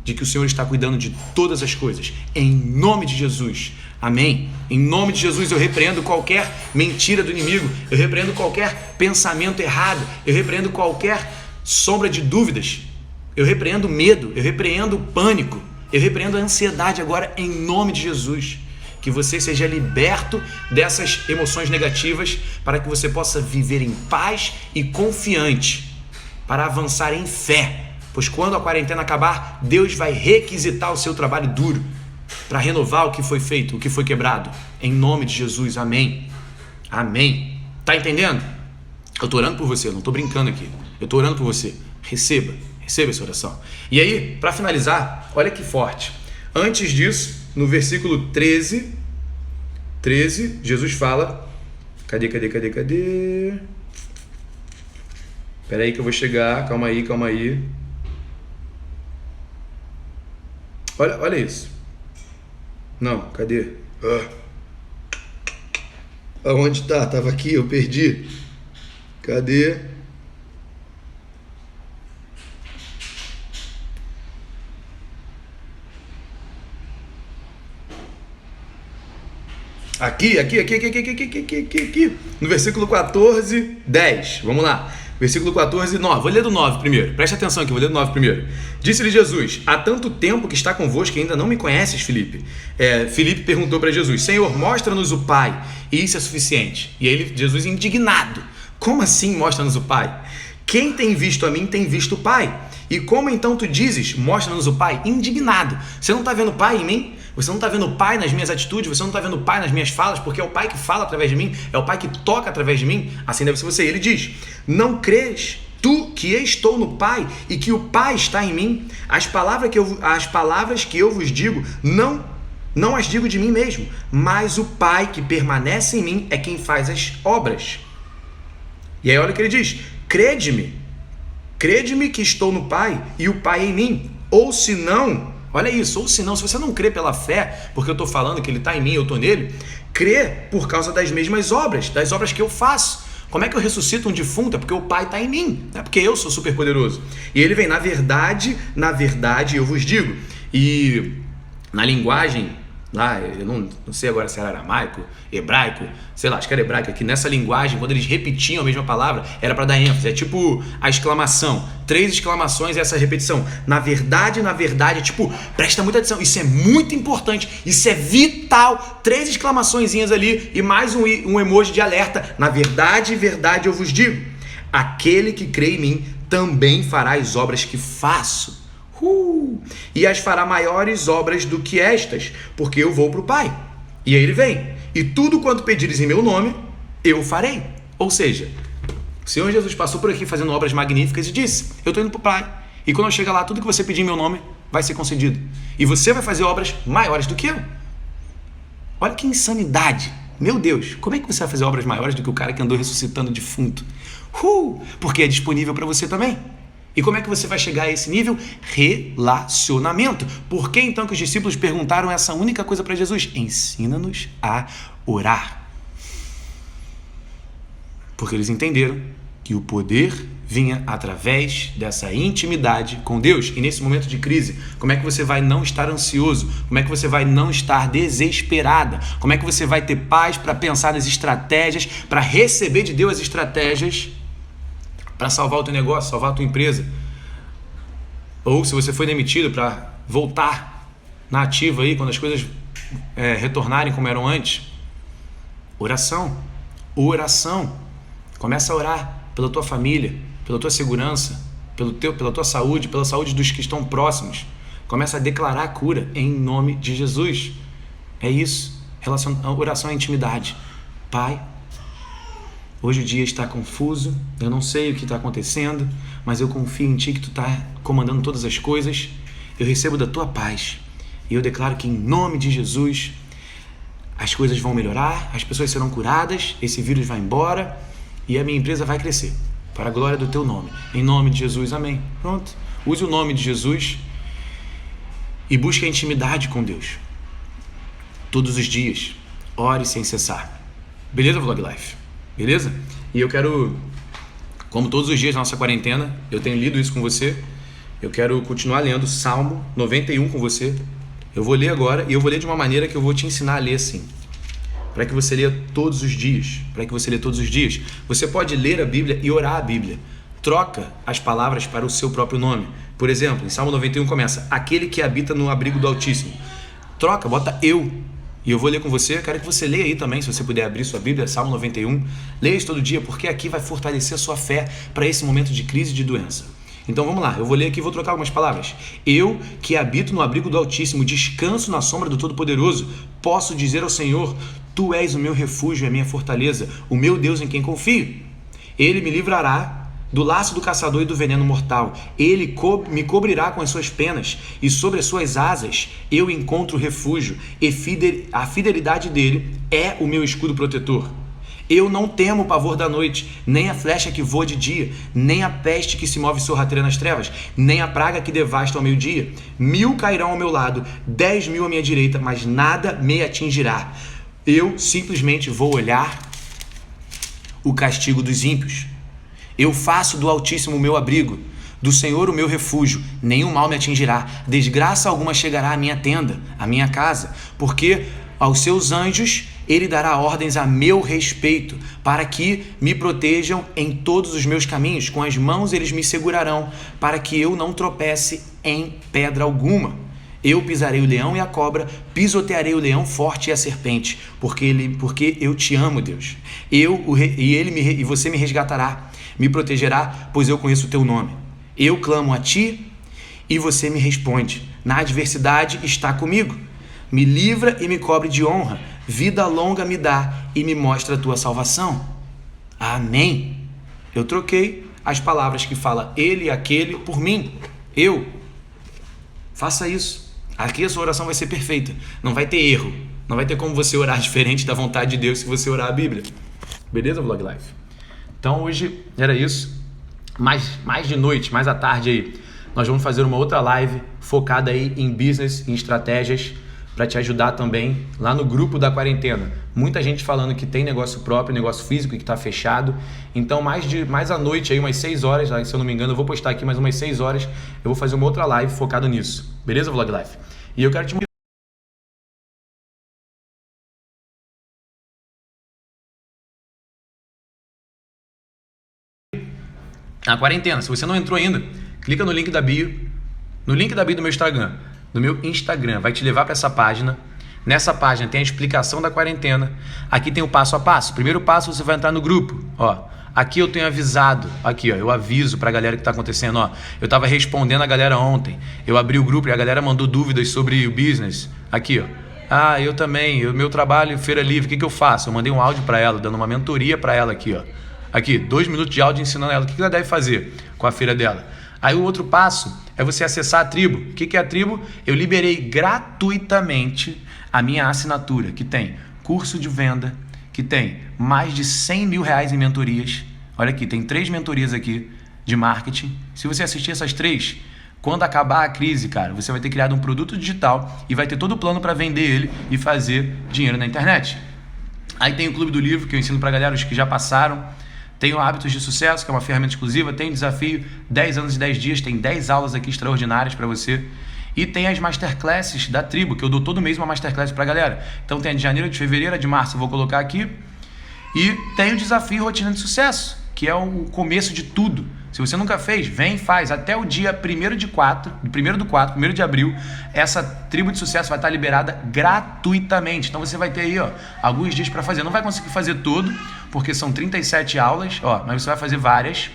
de que o Senhor está cuidando de todas as coisas, em nome de Jesus, amém? Em nome de Jesus eu repreendo qualquer mentira do inimigo, eu repreendo qualquer pensamento errado, eu repreendo qualquer sombra de dúvidas, eu repreendo medo, eu repreendo pânico, eu repreendo a ansiedade agora em nome de Jesus, que você seja liberto dessas emoções negativas para que você possa viver em paz e confiante, para avançar em fé. Pois quando a quarentena acabar, Deus vai requisitar o seu trabalho duro para renovar o que foi feito, o que foi quebrado. Em nome de Jesus, amém. Amém. Tá entendendo? Eu tô orando por você, eu não tô brincando aqui. Eu tô orando por você. Receba essa oração. E aí, para finalizar, olha que forte. Antes disso, no versículo 13, Jesus fala... Cadê? Espera aí que eu vou chegar. Calma aí. Olha isso. Não, cadê? Aonde tá? Tava aqui, eu perdi. Cadê? Aqui. No versículo 14, 10. Vamos lá. Versículo 14, 9. Vou ler do 9 primeiro. Presta atenção aqui, vou ler do 9 primeiro. Disse-lhe Jesus: há tanto tempo que está convosco que ainda não me conheces, Filipe. Filipe perguntou para Jesus: Senhor, mostra-nos o Pai, e isso é suficiente. E aí Jesus indignado: como assim mostra-nos o Pai? Quem tem visto a mim tem visto o Pai. E como então tu dizes, mostra-nos o Pai? Indignado. Você não está vendo o Pai em mim? Você não está vendo o Pai nas minhas atitudes? Você não está vendo o Pai nas minhas falas? Porque é o Pai que fala através de mim, é o Pai que toca através de mim. Assim deve ser você. Ele diz: não crês tu que estou no Pai e que o Pai está em mim? As palavras que eu vos digo, não as digo de mim mesmo, mas o Pai que permanece em mim é quem faz as obras. E aí olha o que ele diz: crede-me que estou no Pai e o Pai em mim. Ou se não, olha isso, ou se não, se você não crê pela fé, porque eu estou falando que ele está em mim, eu estou nele, crê por causa das mesmas obras, das obras que eu faço. Como é que eu ressuscito um defunto? É porque o Pai está em mim, não é porque eu sou super poderoso. E ele vem: na verdade, eu vos digo. E na linguagem, lá, eu não sei agora se era aramaico, hebraico, sei lá, acho que era hebraico, que nessa linguagem, quando eles repetiam a mesma palavra, era para dar ênfase, é tipo a exclamação, 3 exclamações e essa repetição. Na verdade, tipo, presta muita atenção, isso é muito importante, isso é vital, 3 exclamaçõezinhas ali e mais um emoji de alerta. Na verdade, eu vos digo, aquele que crê em mim também fará as obras que faço. E as fará maiores obras do que estas, porque eu vou para o Pai. E aí ele vem: e tudo quanto pedires em meu nome, eu farei. Ou seja, o Senhor Jesus passou por aqui fazendo obras magníficas e disse: eu estou indo para o Pai, e quando eu chegar lá, tudo que você pedir em meu nome vai ser concedido, e você vai fazer obras maiores do que eu. Olha que insanidade. Meu Deus, como é que você vai fazer obras maiores do que o cara que andou ressuscitando defunto? Porque é disponível para você também. E como é que você vai chegar a esse nível? Relacionamento. Por que então que os discípulos perguntaram essa única coisa para Jesus? Ensina-nos a orar. Porque eles entenderam que o poder vinha através dessa intimidade com Deus. E nesse momento de crise, como é que você vai não estar ansioso? Como é que você vai não estar desesperada? Como é que você vai ter paz para pensar nas estratégias, para receber de Deus as estratégias para salvar o teu negócio, salvar a tua empresa? Ou se você foi demitido, para voltar na ativa aí, quando as coisas retornarem como eram antes. Oração. Começa a orar pela tua família, pela tua segurança, pela tua saúde, pela saúde dos que estão próximos. Começa a declarar a cura em nome de Jesus. É isso. Oração é intimidade. Pai, hoje o dia está confuso, eu não sei o que está acontecendo, mas eu confio em Ti que Tu está comandando todas as coisas. Eu recebo da Tua paz e eu declaro que em nome de Jesus as coisas vão melhorar, as pessoas serão curadas, esse vírus vai embora e a minha empresa vai crescer. Para a glória do teu nome. Em nome de Jesus, amém. Pronto. Use o nome de Jesus e busque a intimidade com Deus. Todos os dias. Ore sem cessar. Beleza, Vlog Life? Beleza? E eu quero, como todos os dias da nossa quarentena, eu tenho lido isso com você. Eu quero continuar lendo Salmo 91 com você. Eu vou ler agora e eu vou ler de uma maneira que eu vou te ensinar a ler assim. Para que você leia todos os dias. Para que você leia todos os dias. Você pode ler a Bíblia e orar a Bíblia. Troca as palavras para o seu próprio nome. Por exemplo, em Salmo 91 começa: aquele que habita no abrigo do Altíssimo. Troca, bota eu. E eu vou ler com você. Quero que você leia aí também, se você puder abrir sua Bíblia, Salmo 91. Leia isso todo dia, porque aqui vai fortalecer a sua fé para esse momento de crise e de doença. Então vamos lá, eu vou ler aqui e vou trocar algumas palavras. Eu, que habito no abrigo do Altíssimo, descanso na sombra do Todo-Poderoso, posso dizer ao Senhor: Tu és o meu refúgio e a minha fortaleza, o meu Deus em quem confio. Ele me livrará do laço do caçador e do veneno mortal. Ele me cobrirá com as suas penas, e sobre as suas asas eu encontro refúgio, e a fidelidade dele é o meu escudo protetor. Eu não temo o pavor da noite, nem a flecha que voa de dia, nem a peste que se move sorrateira nas trevas, nem a praga que devasta ao meio-dia. 1000 cairão ao meu lado, 10.000 à minha direita, mas nada me atingirá. Eu simplesmente vou olhar o castigo dos ímpios. Eu faço do Altíssimo o meu abrigo, do Senhor o meu refúgio, nenhum mal me atingirá, desgraça alguma chegará à minha tenda, à minha casa, porque aos seus anjos ele dará ordens a meu respeito, para que me protejam em todos os meus caminhos. Com as mãos eles me segurarão, para que eu não tropece em pedra alguma. Eu pisarei o leão e a cobra, pisotearei o leão forte e a serpente, porque eu te amo, Deus. E você me resgatará, me protegerá, pois eu conheço o teu nome. Eu clamo a ti e você me responde. Na adversidade está comigo. Me livra e me cobre de honra. Vida longa me dá e me mostra a tua salvação. Amém. Eu troquei as palavras que fala ele e aquele por mim. Eu. Faça isso. Aqui a sua oração vai ser perfeita. Não vai ter erro. Não vai ter como você orar diferente da vontade de Deus se você orar a Bíblia. Beleza, Vlog Life? Então hoje era isso. Mais de noite, mais à tarde aí, nós vamos fazer uma outra live focada aí em business, em estratégias, para te ajudar também lá no grupo da quarentena. Muita gente falando que tem negócio próprio, negócio físico e que está fechado. Então mais à noite, aí, umas 6 horas, se eu não me engano, eu vou postar aqui mais umas 6 horas, eu vou fazer uma outra live focada nisso. Beleza, Vlog Life? E eu quero te na quarentena. Se você não entrou ainda, clica no link da bio, do meu Instagram. No meu Instagram, vai te levar para essa página. Nessa página tem a explicação da quarentena. Aqui tem o passo a passo. Primeiro passo, você vai entrar no grupo. Ó, aqui eu tenho avisado. Aqui, ó, eu aviso pra galera o que tá acontecendo. Ó, eu tava respondendo a galera ontem. Eu abri o grupo e a galera mandou dúvidas sobre o business. Aqui, ó. Ah, eu também. Meu trabalho, feira livre. O que eu faço? Eu mandei um áudio pra ela, dando uma mentoria pra ela aqui, ó. Aqui, 2 minutos de áudio ensinando ela o que ela deve fazer com a feira dela. Aí o outro passo é você acessar a tribo. O que é a tribo? Eu liberei gratuitamente a minha assinatura, que tem curso de venda, que tem mais de 100 mil reais em mentorias. Olha aqui, tem 3 mentorias aqui de marketing. Se você assistir essas 3, quando acabar a crise, cara, você vai ter criado um produto digital e vai ter todo o plano para vender ele e fazer dinheiro na internet. Aí tem o Clube do Livro, que eu ensino para galera, os que já passaram. Tem o Hábitos de Sucesso, que é uma ferramenta exclusiva. Tem o desafio 10 anos e 10 dias. Tem 10 aulas aqui extraordinárias para você. E tem as masterclasses da tribo, que eu dou todo mês uma masterclass para a galera. Então tem a de janeiro, de fevereiro, a de março eu vou colocar aqui. E tem o desafio Rotina de Sucesso, que é o começo de tudo. Se você nunca fez, vem e faz. Até o dia 1º de abril, essa tribo de sucesso vai estar liberada gratuitamente. Então você vai ter aí, ó, alguns dias para fazer. Não vai conseguir fazer tudo, porque são 37 aulas, ó, mas você vai fazer várias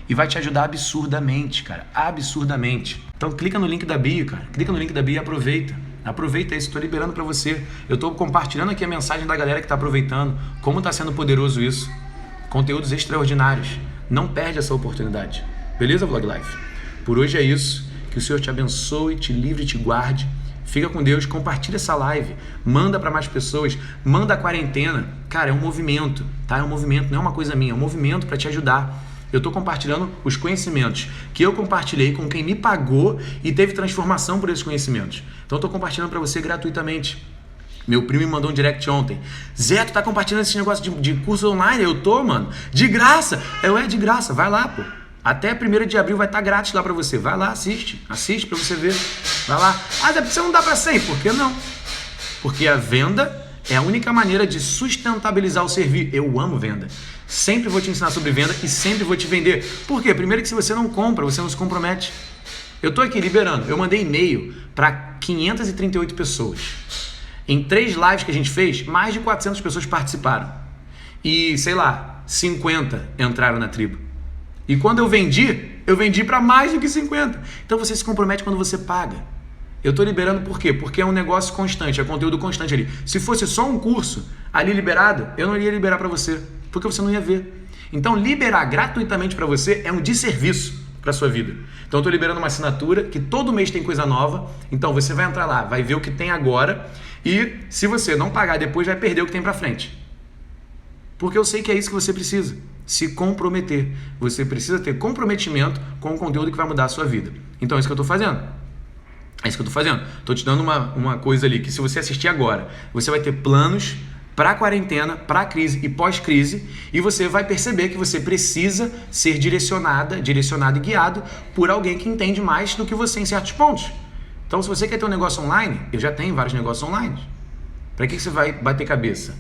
e vai te ajudar absurdamente, cara. Absurdamente. Então clica no link da bio, cara. Clica no link da bio e aproveita. Aproveita isso, estou liberando para você. Eu estou compartilhando aqui a mensagem da galera que está aproveitando. Como está sendo poderoso isso. Conteúdos extraordinários. Não perde essa oportunidade. Beleza, Vlog Life? Por hoje é isso. Que o Senhor te abençoe, te livre e te guarde. Fica com Deus, compartilha essa live, manda para mais pessoas, manda a quarentena. Cara, é um movimento, tá? É um movimento, não é uma coisa minha, é um movimento para te ajudar. Eu estou compartilhando os conhecimentos que eu compartilhei com quem me pagou e teve transformação por esses conhecimentos. Então eu estou compartilhando para você gratuitamente. Meu primo me mandou um direct ontem. Zé, tu tá compartilhando esse negócio de curso online? Eu tô, mano. De graça. É de graça. Vai lá, pô. Até 1º de abril vai estar grátis lá pra você. Vai lá, assiste pra você ver. Vai lá. Ah, você não dá pra 100. Por que não? Porque a venda é a única maneira de sustentabilizar o serviço. Eu amo venda. Sempre vou te ensinar sobre venda e sempre vou te vender. Por quê? Primeiro que se você não compra, você não se compromete. Eu tô aqui liberando. Eu mandei e-mail para 538 pessoas. Em 3 lives que a gente fez, mais de 400 pessoas participaram. E, sei lá, 50 entraram na tribo. E quando eu vendi para mais do que 50. Então você se compromete quando você paga. Eu estou liberando por quê? Porque é um negócio constante, é conteúdo constante ali. Se fosse só um curso ali liberado, eu não iria liberar para você, porque você não ia ver. Então liberar gratuitamente para você é um desserviço para sua vida. Então eu estou liberando uma assinatura que todo mês tem coisa nova. Então você vai entrar lá, vai ver o que tem agora e se você não pagar depois vai perder o que tem para frente. Porque eu sei que é isso que você precisa. Se comprometer. Você precisa ter comprometimento com o conteúdo que vai mudar a sua vida. Então é isso que eu estou fazendo. É isso que eu estou fazendo. Estou te dando uma coisa ali que se você assistir agora, você vai ter planos para a quarentena, para a crise e pós-crise e você vai perceber que você precisa ser direcionado e guiado por alguém que entende mais do que você em certos pontos. Então se você quer ter um negócio online, eu já tenho vários negócios online. Para que você vai bater cabeça?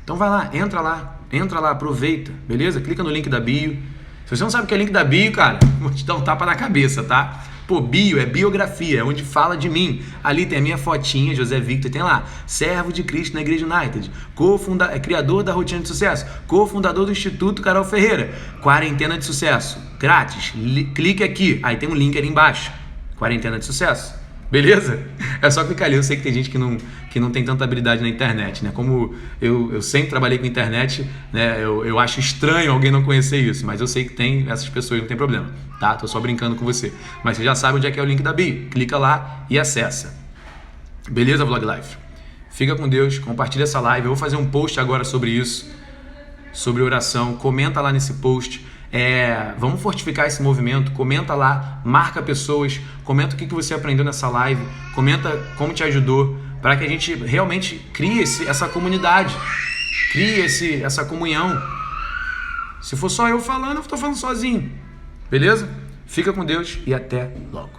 Então vai lá, entra lá, aproveita, beleza? Clica no link da bio. Se você não sabe o que é link da bio, cara, vou te dar um tapa na cabeça, tá? Pô, bio é biografia, é onde fala de mim. Ali tem a minha fotinha, José Victor, tem lá, servo de Cristo na Igreja United, criador da Rotina de Sucesso, cofundador do Instituto Carol Ferreira, Quarentena de Sucesso, grátis, clique aqui, aí tem um link ali embaixo, Quarentena de Sucesso. Beleza? É só clicar ali. Eu sei que tem gente que não tem tanta habilidade na internet, né? Como eu sempre trabalhei com internet, né? Eu acho estranho alguém não conhecer isso, mas eu sei que tem essas pessoas, não tem problema, tá? Tô só brincando com você. Mas você já sabe onde é que é o link da bio. Clica lá e acessa. Beleza, Vlog Life? Fica com Deus, compartilha essa live. Eu vou fazer um post agora sobre isso, sobre oração. Comenta lá nesse post. Vamos fortificar esse movimento, comenta lá, marca pessoas, comenta o que você aprendeu nessa live, comenta como te ajudou, para que a gente realmente crie essa comunidade, crie essa comunhão. Se for só eu falando, eu estou falando sozinho, beleza? Fica com Deus e até logo.